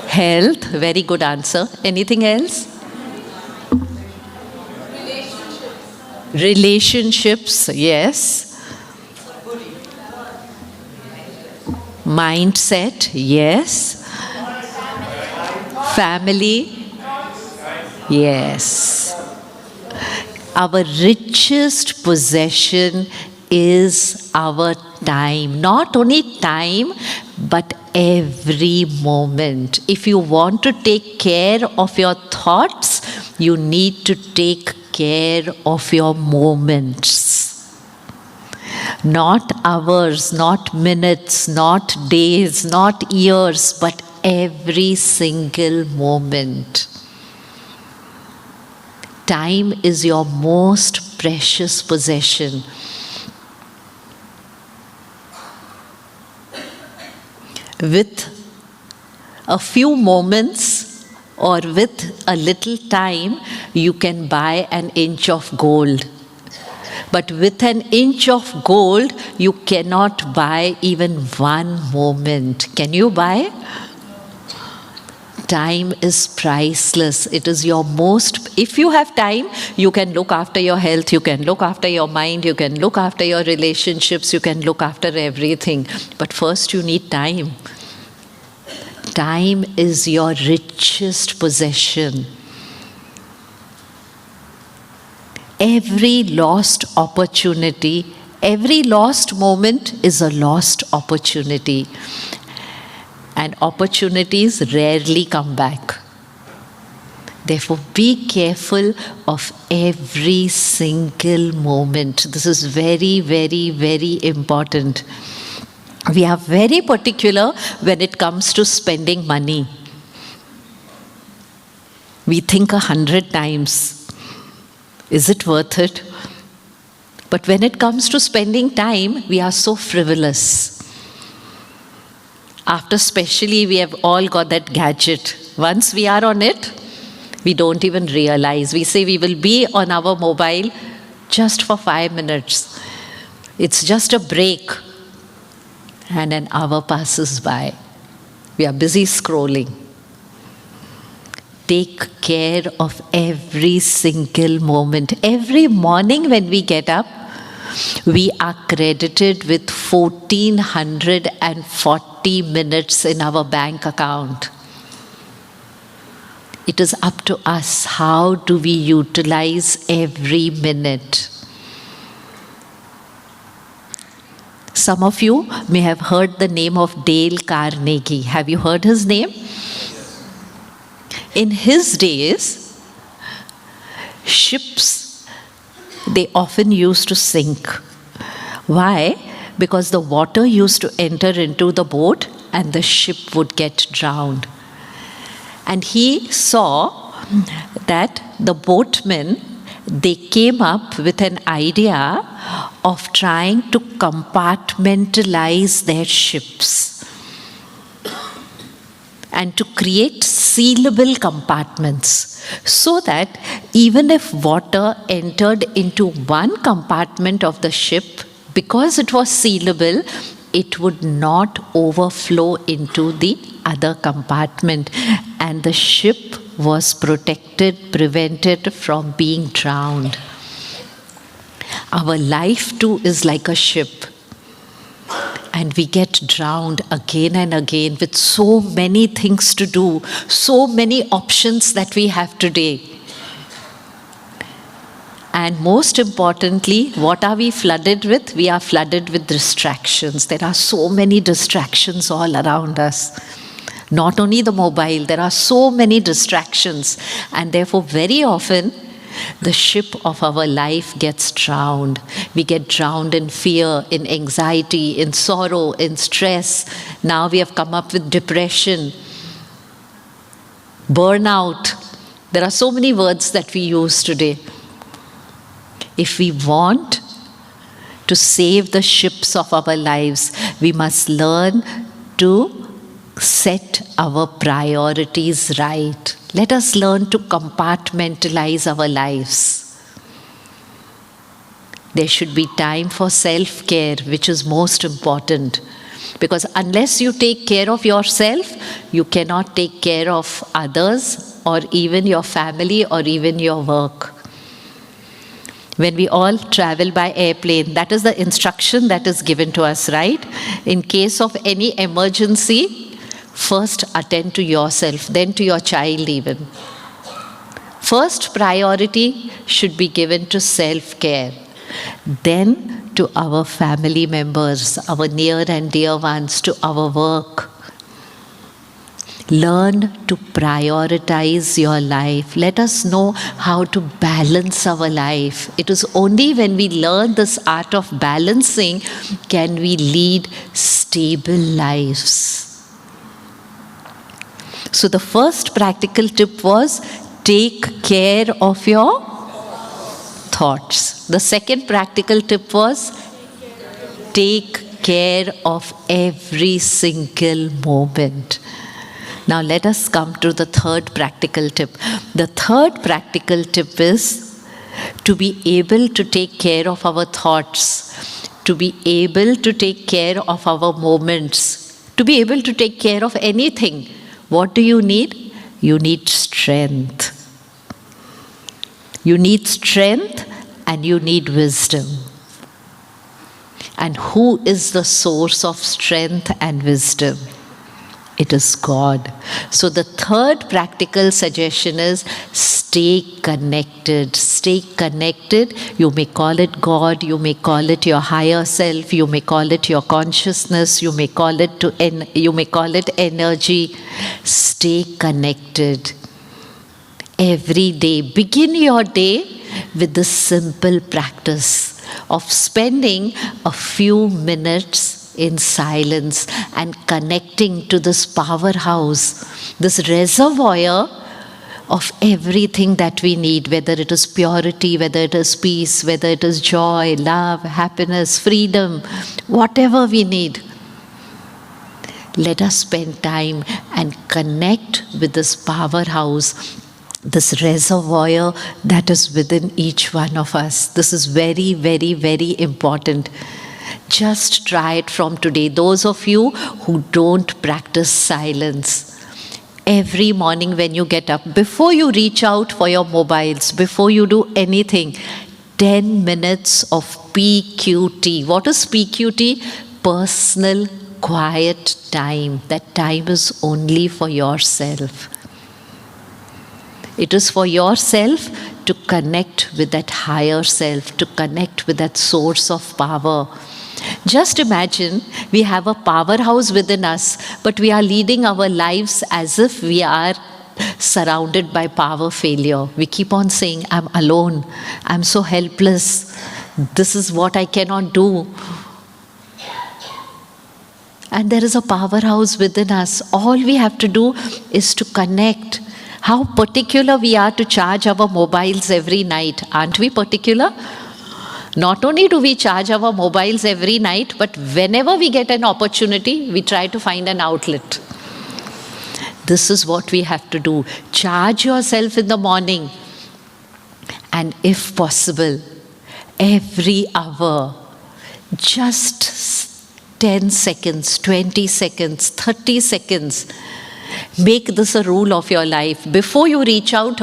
Health, very good answer. Anything else? Relationships, yes. Mindset, yes. Family, yes. Our richest possession is our time. Not only time, but every moment. If you want to take care of your thoughts, you need to take care of your moments. Not hours, not minutes, not days, not years, but every single moment. Time is your most precious possession. With a few moments or with a little time, you can buy an inch of gold. But with an inch of gold, you cannot buy even one moment. Can you buy? Time is priceless. It is your most, if you have time, you can look after your health, you can look after your mind, you can look after your relationships, you can look after everything. But first you need time. Time is your richest possession. Every lost opportunity, every lost moment is a lost opportunity. And opportunities rarely come back. Therefore, be careful of every single moment. This is very, very, very important. We are very particular when it comes to spending money. We think 100 times, is it worth it? But when it comes to spending time, we are so frivolous. After especially we have all got that gadget. Once we are on it, we don't even realize. We say we will be on our mobile just for 5 minutes. It's just a break. And an hour passes by. We are busy scrolling. Take care of every single moment. Every morning when we get up, we are credited with 1440 minutes in our bank account. It is up to us. How do we utilize every minute? Some of you may have heard the name of Dale Carnegie. Have you heard his name? In his days, ships, they often used to sink. Why? Because the water used to enter into the boat and the ship would get drowned. And he saw that the boatmen, they came up with an idea of trying to compartmentalize their ships and to create sealable compartments so that even if water entered into one compartment of the ship, because it was sealable, it would not overflow into the other compartment, and the ship was protected, prevented from being drowned. Our life too is like a ship, and we get drowned again and again with so many things to do, so many options that we have today. And most importantly, what are we flooded with? We are flooded with distractions. There are so many distractions all around us. Not only the mobile, there are so many distractions. And therefore, very often, the ship of our life gets drowned. We get drowned in fear, in anxiety, in sorrow, in stress. Now we have come up with depression, burnout. There are so many words that we use today. If we want to save the ships of our lives, we must learn to set our priorities right. Let us learn to compartmentalize our lives. There should be time for self-care, which is most important. Because unless you take care of yourself, you cannot take care of others or even your family or even your work. When we all travel by airplane, that is the instruction that is given to us, right? In case of any emergency, first attend to yourself, then to your child even. First priority should be given to self-care, then to our family members, our near and dear ones, to our work. Learn to prioritize your life. Let us know how to balance our life. It is only when we learn this art of balancing can we lead stable lives. So the first practical tip was take care of your thoughts. The second practical tip was take care of every single moment. Now let us come to the third practical tip. The third practical tip is to be able to take care of our thoughts, to be able to take care of our moments, to be able to take care of anything. What do you need? You need strength. You need strength and you need wisdom. And who is the source of strength and wisdom? It is God. So the third practical suggestion is stay connected. Stay connected. You may call it God, you may call it your higher self, you may call it your consciousness, you may call it energy. Stay connected. Every day, begin your day with the simple practice of spending a few minutes in silence and connecting to this powerhouse, this reservoir of everything that we need, whether it is purity, whether it is peace, whether it is joy, love, happiness, freedom, whatever we need. Let us spend time and connect with this powerhouse, this reservoir that is within each one of us. This is very, very, very important. Just try it from today. Those of you who don't practice silence, every morning when you get up, before you reach out for your mobiles, before you do anything, 10 minutes of PQT. What is PQT? Personal quiet time. That time is only for yourself. It is for yourself to connect with that higher self, to connect with that source of power. Just imagine we have a powerhouse within us, but we are leading our lives as if we are surrounded by power failure. We keep on saying, I'm alone, I'm so helpless, this is what I cannot do. And there is a powerhouse within us. All we have to do is to connect. How particular we are to charge our mobiles every night. Aren't we particular? Not only do we charge our mobiles every night, but whenever we get an opportunity, we try to find an outlet. This is what we have to do. Charge yourself in the morning. And if possible, every hour, just 10 seconds, 20 seconds, 30 seconds. Make this a rule of your life. Before you reach out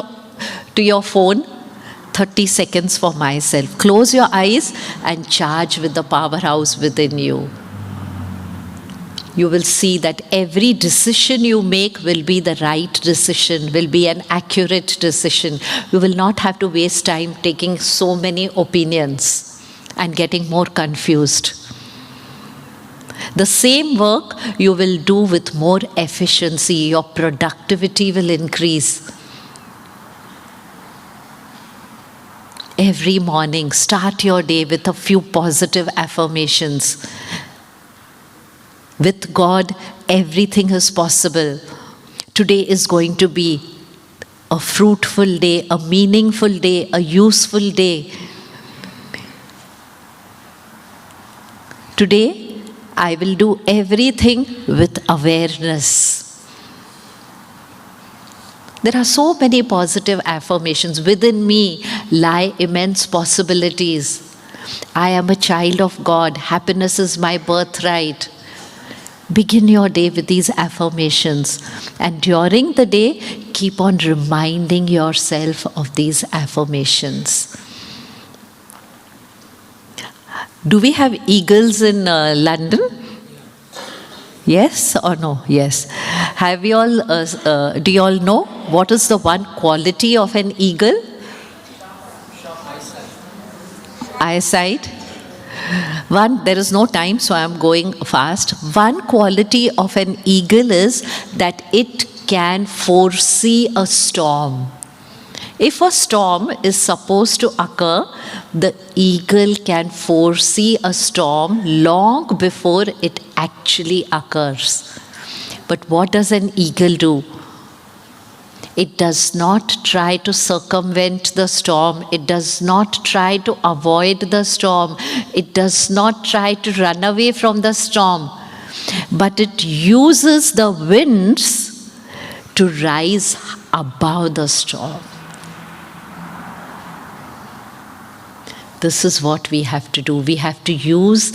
to your phone, 30 seconds for myself. Close your eyes and charge with the powerhouse within you. you will see that every decision you make will be the right decision, will be an accurate decision. You will not have to waste time taking so many opinions and getting more confused. The same work you will do with more efficiency, your productivity will increase. Every morning, start your day with a few positive affirmations. With God, everything is possible. Today is going to be a fruitful day, a meaningful day, a useful day. Today, I will do everything with awareness. There are so many positive affirmations. Within me lie immense possibilities. I am a child of God. Happiness is my birthright. Begin your day with these affirmations. And during the day, keep on reminding yourself of these affirmations. Do we have eagles in London? Yes or no? Yes. Have you all, do you all know what is the one quality of an eagle? Eyesight. One, there is no time, so I am going fast. One quality of an eagle is that it can foresee a storm. If a storm is supposed to occur, the eagle can foresee a storm long before it actually occurs. But what does an eagle do? It does not try to circumvent the storm. It does not try to avoid the storm. It does not try to run away from the storm. But it uses the winds to rise above the storm. This is what we have to do. We have to use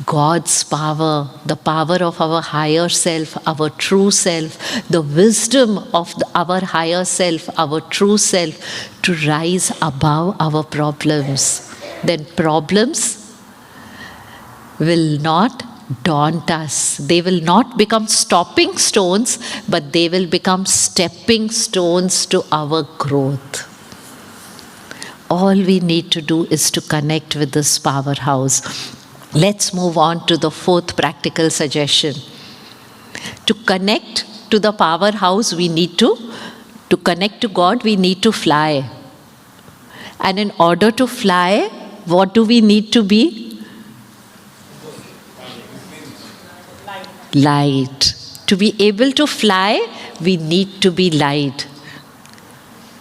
God's power, the power of our higher self, our true self, the wisdom of our higher self, our true self, to rise above our problems. Then problems will not daunt us. They will not become stopping stones, but they will become stepping stones to our growth. All we need to do is to connect with this powerhouse. Let's move on to the fourth practical suggestion. To connect to the powerhouse, we need to connect to God, we need to fly. And in order to fly, what do we need to be? Light. To be able to fly, we need to be light.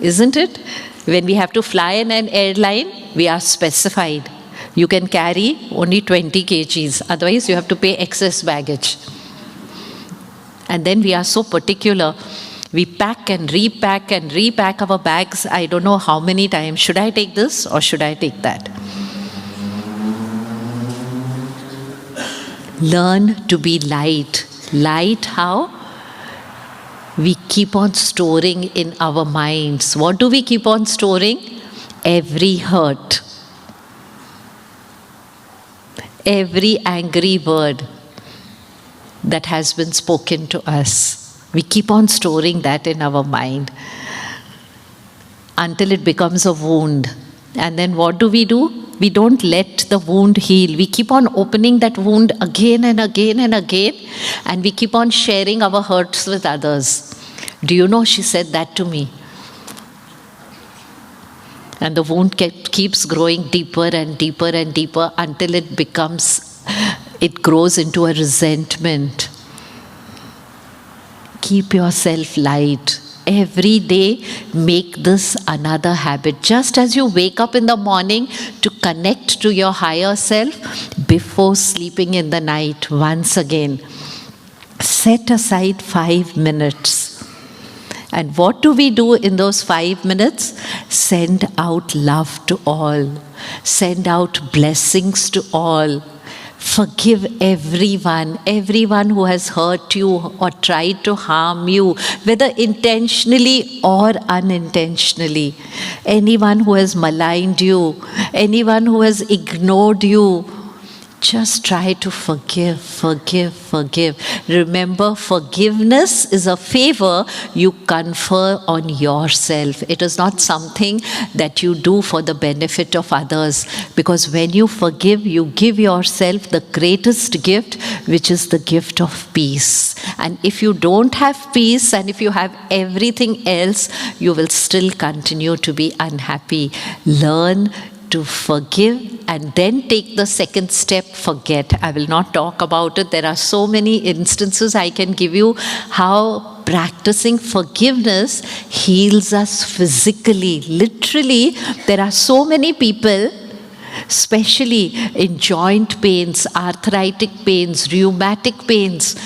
Isn't it? When we have to fly in an airline, we are specified. You can carry only 20 kgs, otherwise you have to pay excess baggage. And then we are so particular. We pack and repack our bags, I don't know how many times. Should I take this or should I take that? Learn to be light. Light how? We keep on storing in our minds. What do we keep on storing? Every hurt. Every angry word that has been spoken to us. We keep on storing that in our mind until it becomes a wound. And then what do? We don't let the wound heal. We keep on opening that wound again and again and again, and we keep on sharing our hurts with others. Do you know, she said that to me. And the wound keeps growing deeper and deeper and deeper until it grows into a resentment. Keep yourself light. Every day, make this another habit. Just as you wake up in the morning to connect to your higher self, before sleeping in the night, once again, set aside 5 minutes. And what do we do in those 5 minutes? Send out love to all. Send out blessings to all. Forgive everyone who has hurt you or tried to harm you, whether intentionally or unintentionally. Anyone who has maligned you, anyone who has ignored you, Just try to forgive, forgive, forgive. Remember, forgiveness is a favor you confer on yourself. It is not something that you do for the benefit of others. Because when you forgive, you give yourself the greatest gift, which is the gift of peace. And if you don't have peace, and if you have everything else, you will still continue to be unhappy. Learn to forgive and then take the second step, forget. I will not talk about it. There are so many instances I can give you how practicing forgiveness heals us physically. Literally, there are so many people, especially in joint pains, arthritic pains, rheumatic pains.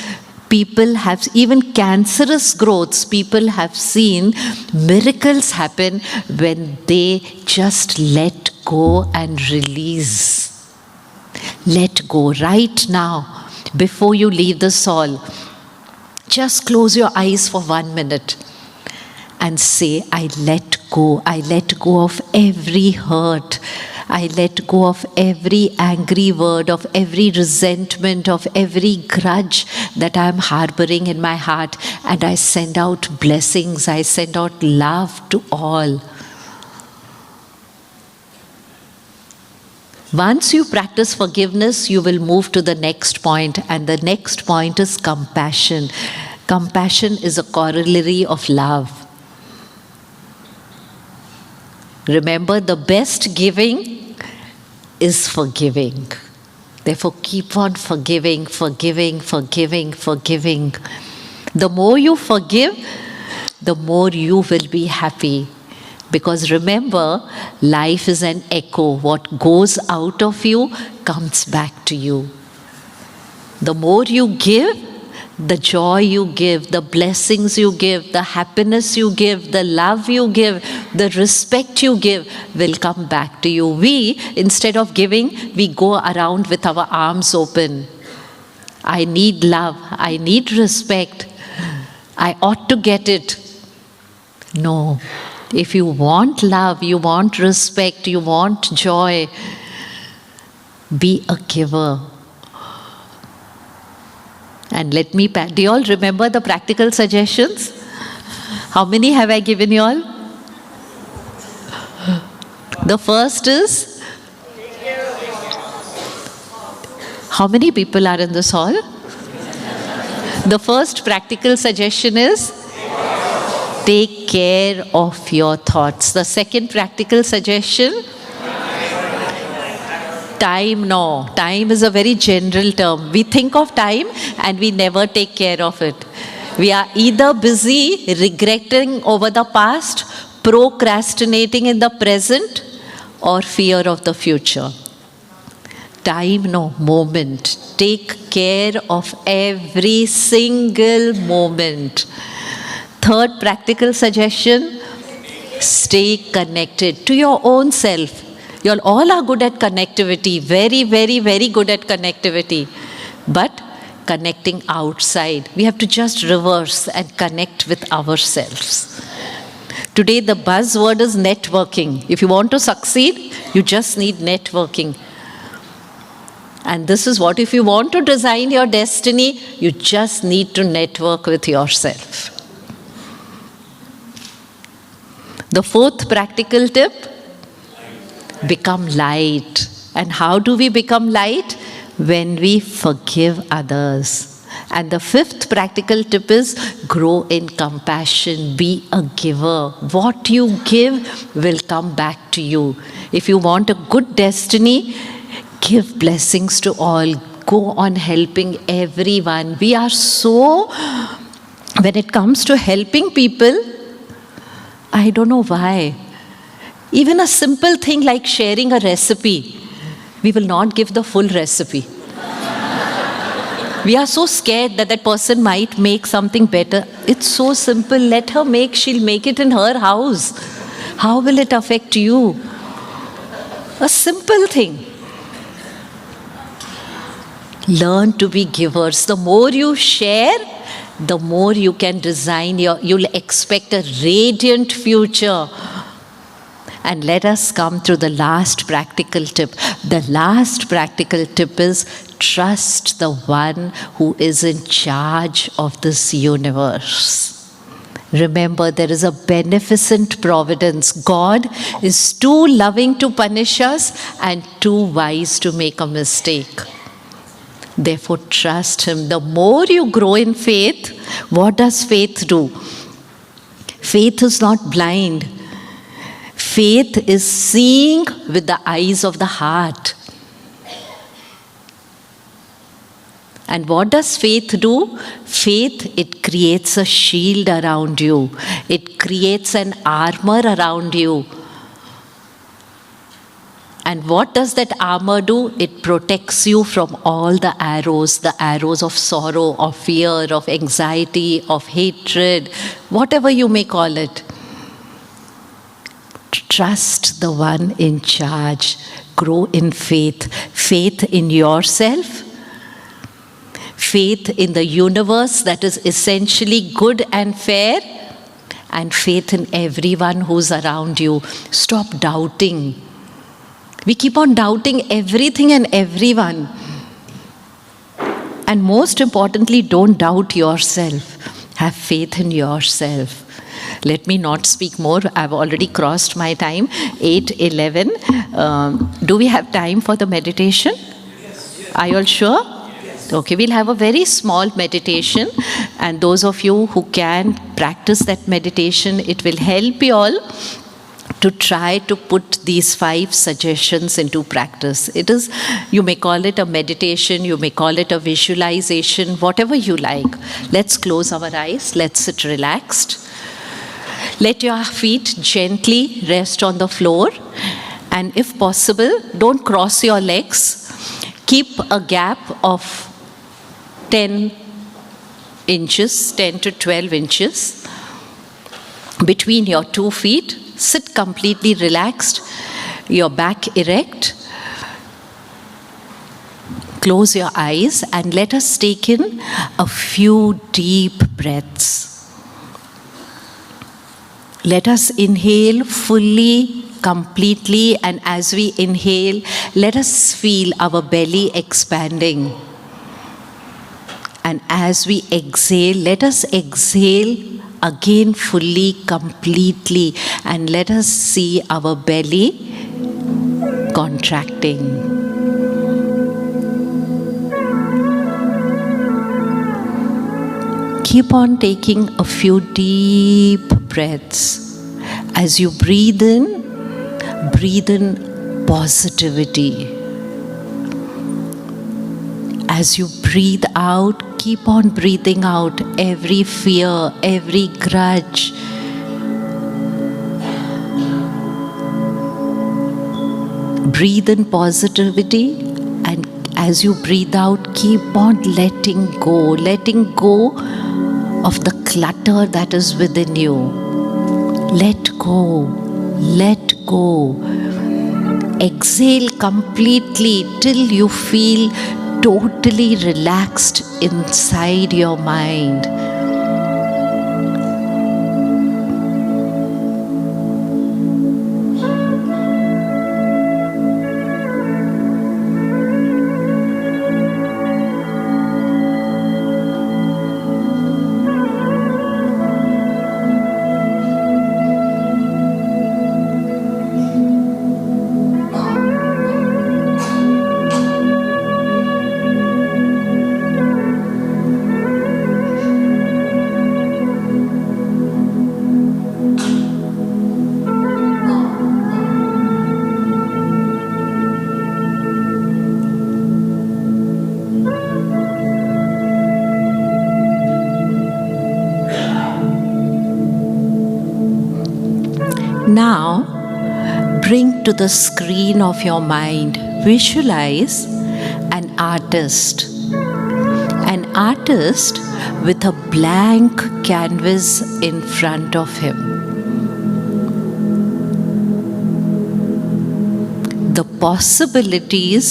People have, even cancerous growths, people have seen miracles happen when they just let go and release. Let go right now, before you leave this hall. Just close your eyes for 1 minute and say, I let go. I let go of every hurt. I let go of every angry word, of every resentment, of every grudge that I'm harboring in my heart. And I send out blessings. I send out love to all. Once you practice forgiveness, you will move to the next point. And the next point is compassion. Compassion is a corollary of love. Remember, the best giving is forgiving. Therefore, keep on forgiving, forgiving, forgiving, forgiving. The more you forgive, the more you will be happy. Because remember, life is an echo. What goes out of you comes back to you. The more you give, the joy you give, the blessings you give, the happiness you give, the love you give, the respect you give will come back to you. We, instead of giving, we go around with our arms open. I need love. I need respect. I ought to get it. No. If you want love, you want respect, you want joy, be a giver. And let me, do you all remember the practical suggestions? How many have I given you all? The first is, how many people are in this hall? The first practical suggestion is, take care of your thoughts. The second practical suggestion, time, no. Time is a very general term. We think of time and we never take care of it. We are either busy regretting over the past, procrastinating in the present, or fear of the future. Time, no. Moment. Take care of every single moment. Third practical suggestion, stay connected to your own self. You all are good at connectivity, very, very, very good at connectivity. But connecting outside, we have to just reverse and connect with ourselves. Today the buzzword is networking. If you want to succeed, you just need networking. And this is what, if you want to design your destiny, you just need to network with yourself. The fourth practical tip, become light. And how do we become light? When we forgive others. And the fifth practical tip is, grow in compassion, be a giver. What you give will come back to you. If you want a good destiny, give blessings to all. Go on helping everyone. We are so, when it comes to helping people, I don't know why. Even a simple thing like sharing a recipe, we will not give the full recipe. We are so scared that that person might make something better. It's so simple. Let her make, she'll make it in her house. How will it affect you? A simple thing. Learn to be givers. The more you share, the more you can design you'll expect a radiant future. And let us come to the last practical tip. The last practical tip is trust the one who is in charge of this universe. Remember, there is a beneficent providence. God is too loving to punish us and too wise to make a mistake. Therefore, trust Him. The more you grow in faith, what does faith do? Faith is not blind. Faith is seeing with the eyes of the heart. And what does faith do? Faith, it creates a shield around you. It creates an armor around you. And what does that armor do? It protects you from all the arrows of sorrow, of fear, of anxiety, of hatred, whatever you may call it. Trust the one in charge. Grow in faith. Faith in yourself. Faith in the universe that is essentially good and fair. And faith in everyone who's around you. Stop doubting. We keep on doubting everything and everyone. And most importantly, don't doubt yourself. Have faith in yourself. Let me not speak more. I've already crossed my time. 8:11. Do we have time for the meditation? Yes. Are you all sure? Yes. Okay, we'll have a very small meditation. And those of you who can practice that meditation, it will help you all to try to put these 5 suggestions into practice. It is, you may call it a meditation, you may call it a visualization, whatever you like. Let's close our eyes. Let's sit relaxed. Let your feet gently rest on the floor. And if possible, don't cross your legs. Keep a gap of 10 inches, 10 to 12 inches between your 2 feet. Sit completely relaxed, your back erect. Close your eyes and let us take in a few deep breaths. Let us inhale fully, completely, and as we inhale, let us feel our belly expanding. And as we exhale, let us exhale again fully, completely, and let us see our belly contracting. Keep on taking a few deep breaths. As you breathe in positivity. As you breathe out, keep on breathing out every fear, every grudge. Breathe in positivity, and as you breathe out, keep on letting go of the clutter that is within you. Let go. Exhale completely till you feel totally relaxed inside your mind. Now, bring to the screen of your mind, visualize an artist with a blank canvas in front of him. The possibilities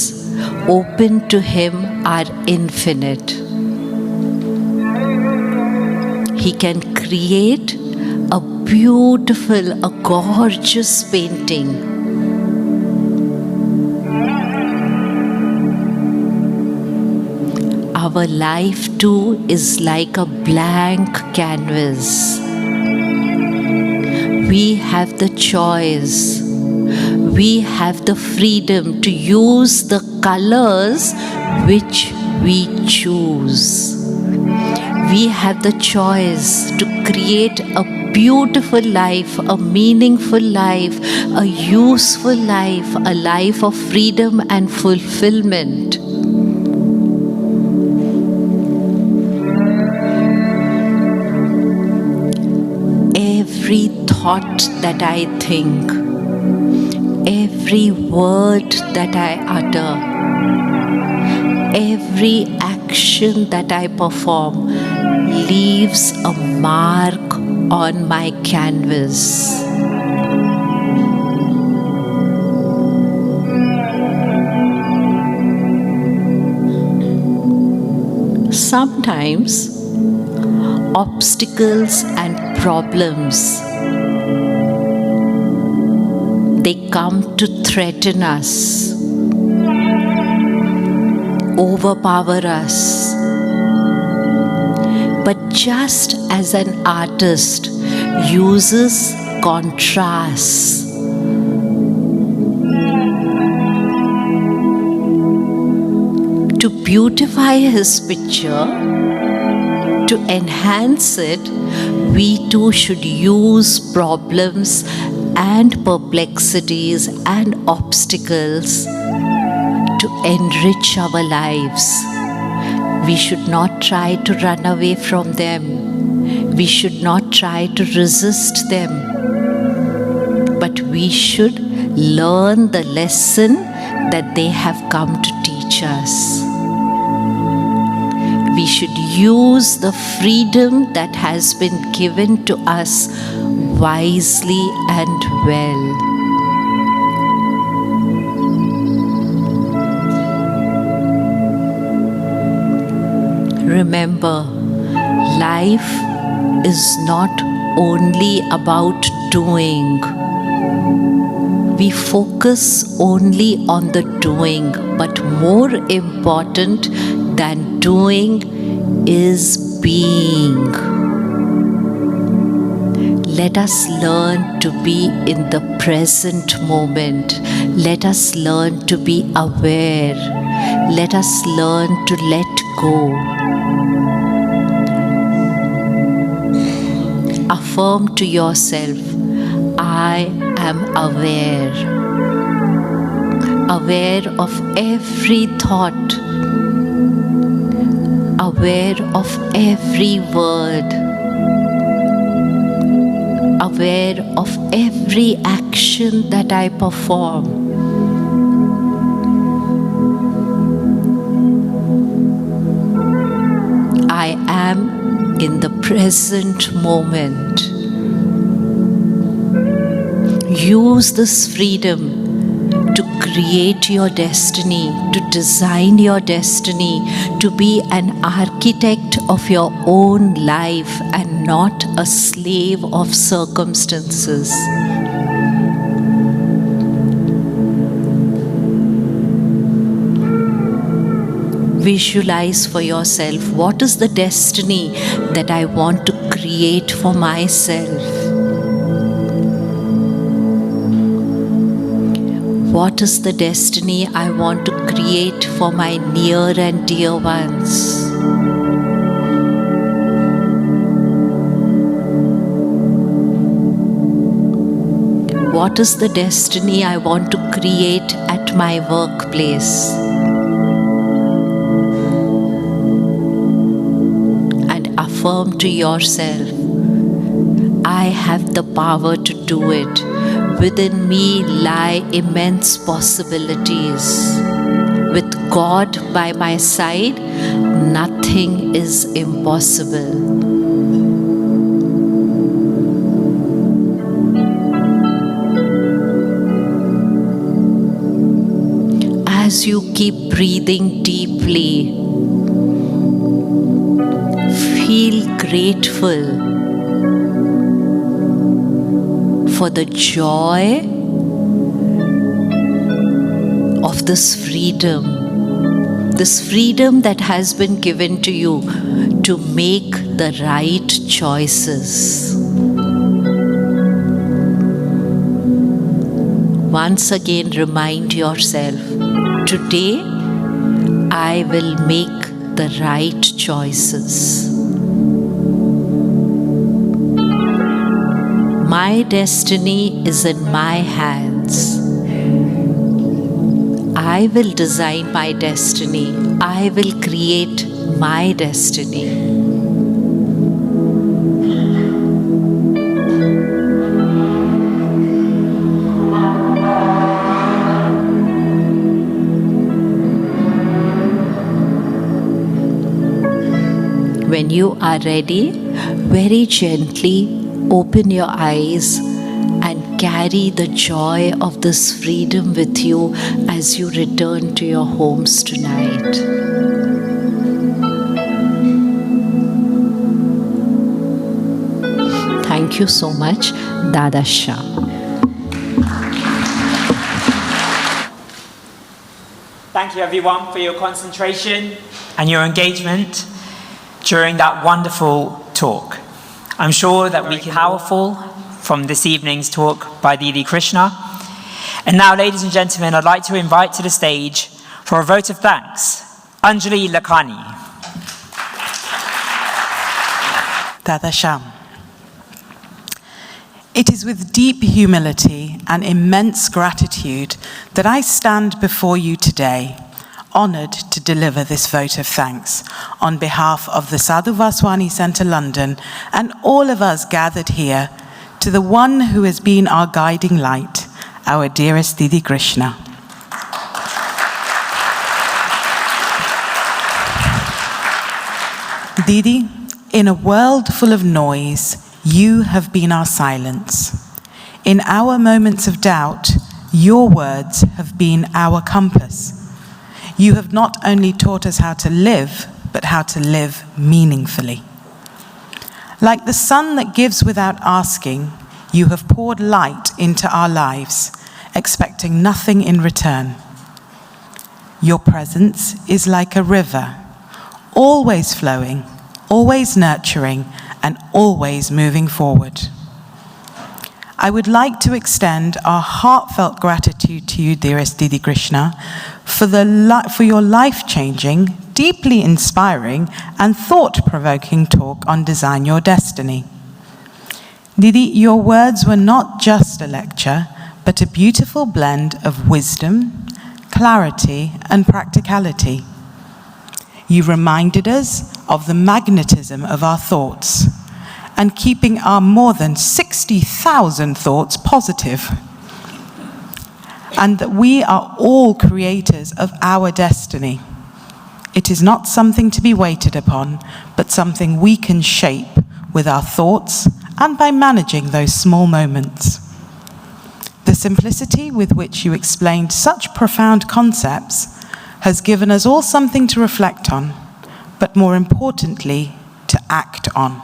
open to him are infinite. He can create a beautiful, a gorgeous painting. Our life too is like a blank canvas. We have the choice. We have the freedom to use the colors which we choose. We have the choice to create a beautiful life, a meaningful life, a useful life, a life of freedom and fulfillment. Every thought that I think, every word that I utter, every action that I perform leaves a mark on my canvas. Sometimes obstacles and problems, they come to threaten us, overpower us. But just as an artist uses contrasts to beautify his picture, to enhance it, we too should use problems and perplexities and obstacles to enrich our lives. We should not try to run away from them. We should not try to resist them. But we should learn the lesson that they have come to teach us. We should use the freedom that has been given to us wisely and well. Remember, life is not only about doing. We focus only on the doing, but more important than doing is being. Let us learn to be in the present moment. Let us learn to be aware. Let us learn to let go. Affirm to yourself, I am aware. Aware of every thought. Aware of every word. Aware of every action that I perform. I am in the present moment. Use this freedom to create your destiny, to design your destiny, to be an architect of your own life and not a slave of circumstances. Visualize for yourself, what is the destiny that I want to create for myself? What is the destiny I want to create for my near and dear ones? What is the destiny I want to create at my workplace? And affirm to yourself, I have the power to do it. Within me lie immense possibilities. With God by my side, nothing is impossible. As you keep breathing deeply, feel grateful for the joy of this freedom that has been given to you to make the right choices. Once again, remind yourself, today I will make the right choices. My destiny is in my hands. I will design my destiny. I will create my destiny. When you are ready, very gently open your eyes and carry the joy of this freedom with you as you return to your homes tonight. Thank you so much, Dada Sham. Thank you everyone for your concentration and your engagement during that wonderful talk. I'm sure that we can powerful from this evening's talk by Didi Krishna. And now, ladies and gentlemen, I'd like to invite to the stage for a vote of thanks, Anjali Lakhani. Dada Sham. It is with deep humility and immense gratitude that I stand before you today, honoured to deliver this vote of thanks on behalf of the Sadhu Vaswani Centre London and all of us gathered here to the one who has been our guiding light, our dearest Didi Krishna. Didi, in a world full of noise, you have been our silence. In our moments of doubt, your words have been our compass. You have not only taught us how to live, but how to live meaningfully. Like the sun that gives without asking, you have poured light into our lives, expecting nothing in return. Your presence is like a river, always flowing, always nurturing, and always moving forward. I would like to extend our heartfelt gratitude to you, dearest Didi Krishna, for your life-changing, deeply inspiring, and thought-provoking talk on Design Your Destiny. Didi, your words were not just a lecture, but a beautiful blend of wisdom, clarity, and practicality. You reminded us of the magnetism of our thoughts and keeping our more than 60,000 thoughts positive. And that we are all creators of our destiny. It is not something to be waited upon, but something we can shape with our thoughts and by managing those small moments. The simplicity with which you explained such profound concepts has given us all something to reflect on, but more importantly, to act on.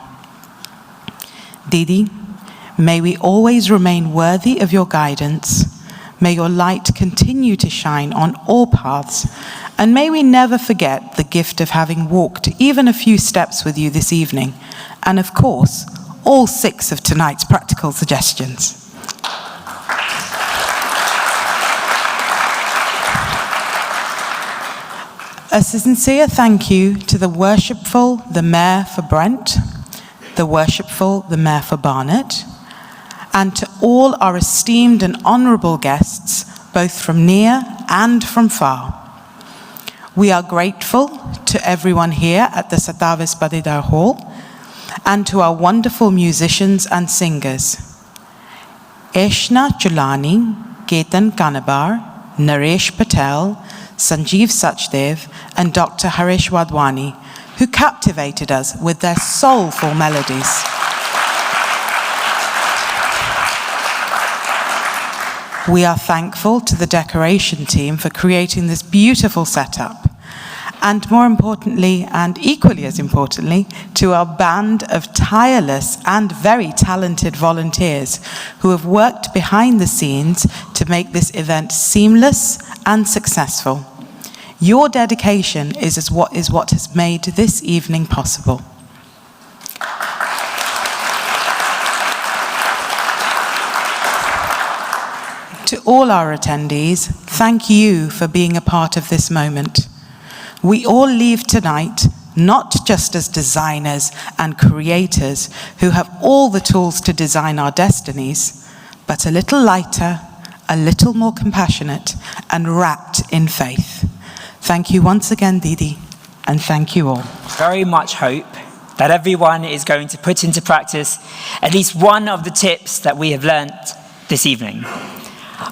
Didi, may we always remain worthy of your guidance. May your light continue to shine on all paths, and may we never forget the gift of having walked even a few steps with you this evening, and of course, all 6 of tonight's practical suggestions. A sincere thank you to the worshipful, the Mayor for Brent, the worshipful, the Mayor for Barnet, and to all our esteemed and honourable guests, both from near and from far. We are grateful to everyone here at the Sadhu Vaswani Hall and to our wonderful musicians and singers. Eshna Chulani, Ketan Kanabar, Naresh Patel, Sanjeev Sachdev, and Dr. Harish Wadhwani, who captivated us with their soulful melodies. We are thankful to the decoration team for creating this beautiful setup, And more importantly, and equally as importantly, to our band of tireless and very talented volunteers who have worked behind the scenes to make this event seamless and successful. Your dedication is what has made this evening possible. To all our attendees, thank you for being a part of this moment. We all leave tonight not just as designers and creators who have all the tools to design our destinies, but a little lighter, a little more compassionate, and wrapped in faith. Thank you once again, Didi, and thank you all. Very much hope that everyone is going to put into practice at least one of the tips that we have learnt this evening.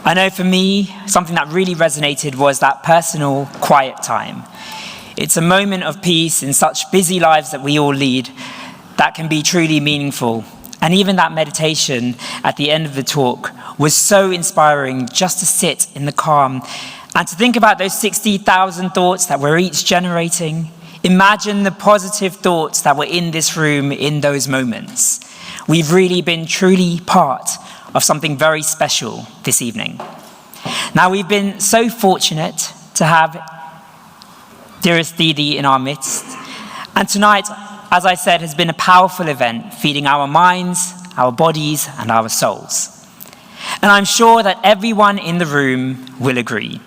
I know for me, something that really resonated was that personal quiet time. It's a moment of peace in such busy lives that we all lead that can be truly meaningful. And even that meditation at the end of the talk was so inspiring, just to sit in the calm and to think about those 60,000 thoughts that we're each generating. Imagine the positive thoughts that were in this room in those moments. We've really been truly part of something very special this evening. Now, we've been so fortunate to have dearest Didi in our midst. And tonight, as I said, has been a powerful event, feeding our minds, our bodies, and our souls. And I'm sure that everyone in the room will agree.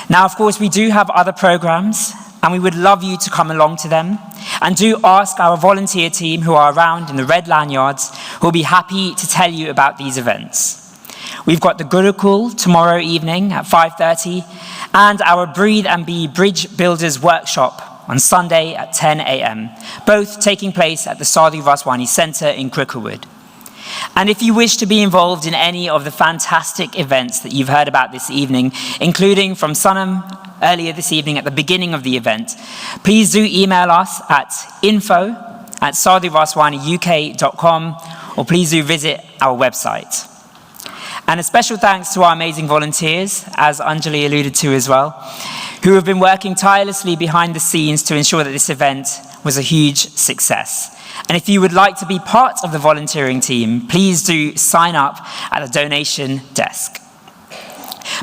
Now, of course, we do have other programs, and we would love you to come along to them. And do ask our volunteer team who are around in the red lanyards, who will be happy to tell you about these events. We've got the Gurukul tomorrow evening at 5:30, and our Breathe and Be Bridge Builders Workshop on Sunday at 10 a.m., both taking place at the Sadhu Vaswani Centre in Cricklewood. And if you wish to be involved in any of the fantastic events that you've heard about this evening, including from Sunam earlier this evening at the beginning of the event, please do email us at info@sadhuvaswaniuk.com, or please do visit our website. And a special thanks to our amazing volunteers, as Anjali alluded to as well, who have been working tirelessly behind the scenes to ensure that this event was a huge success. And if you would like to be part of the volunteering team, please do sign up at the donation desk.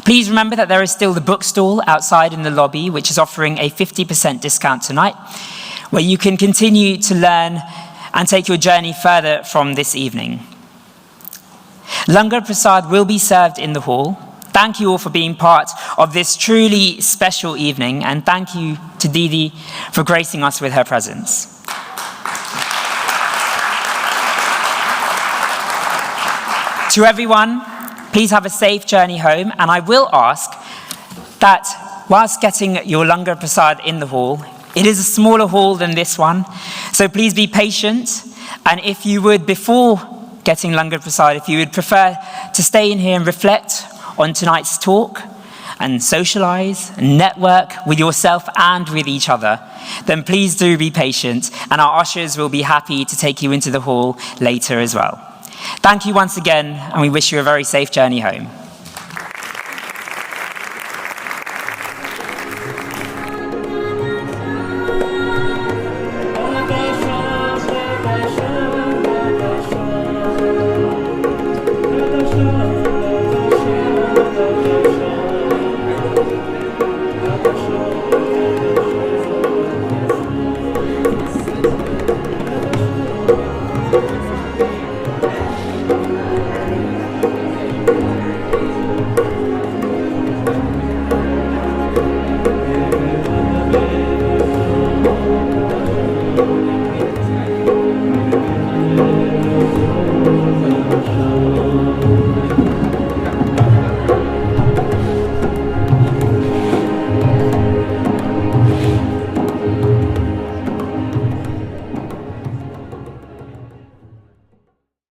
Please remember that there is still the bookstall outside in the lobby, which is offering a 50% discount tonight, where you can continue to learn and take your journey further from this evening. Langar Prasad will be served in the hall. Thank you all for being part of this truly special evening, and thank you to Didi for gracing us with her presence. To everyone, please have a safe journey home, and I will ask that whilst getting your Langar Prasad in the hall, it is a smaller hall than this one, so please be patient, and if you would, before getting Langar Prasad, if you would prefer to stay in here and reflect on tonight's talk and socialize and network with yourself and with each other, then please do be patient, and our ushers will be happy to take you into the hall later as well. Thank you once again, and we wish you a very safe journey home.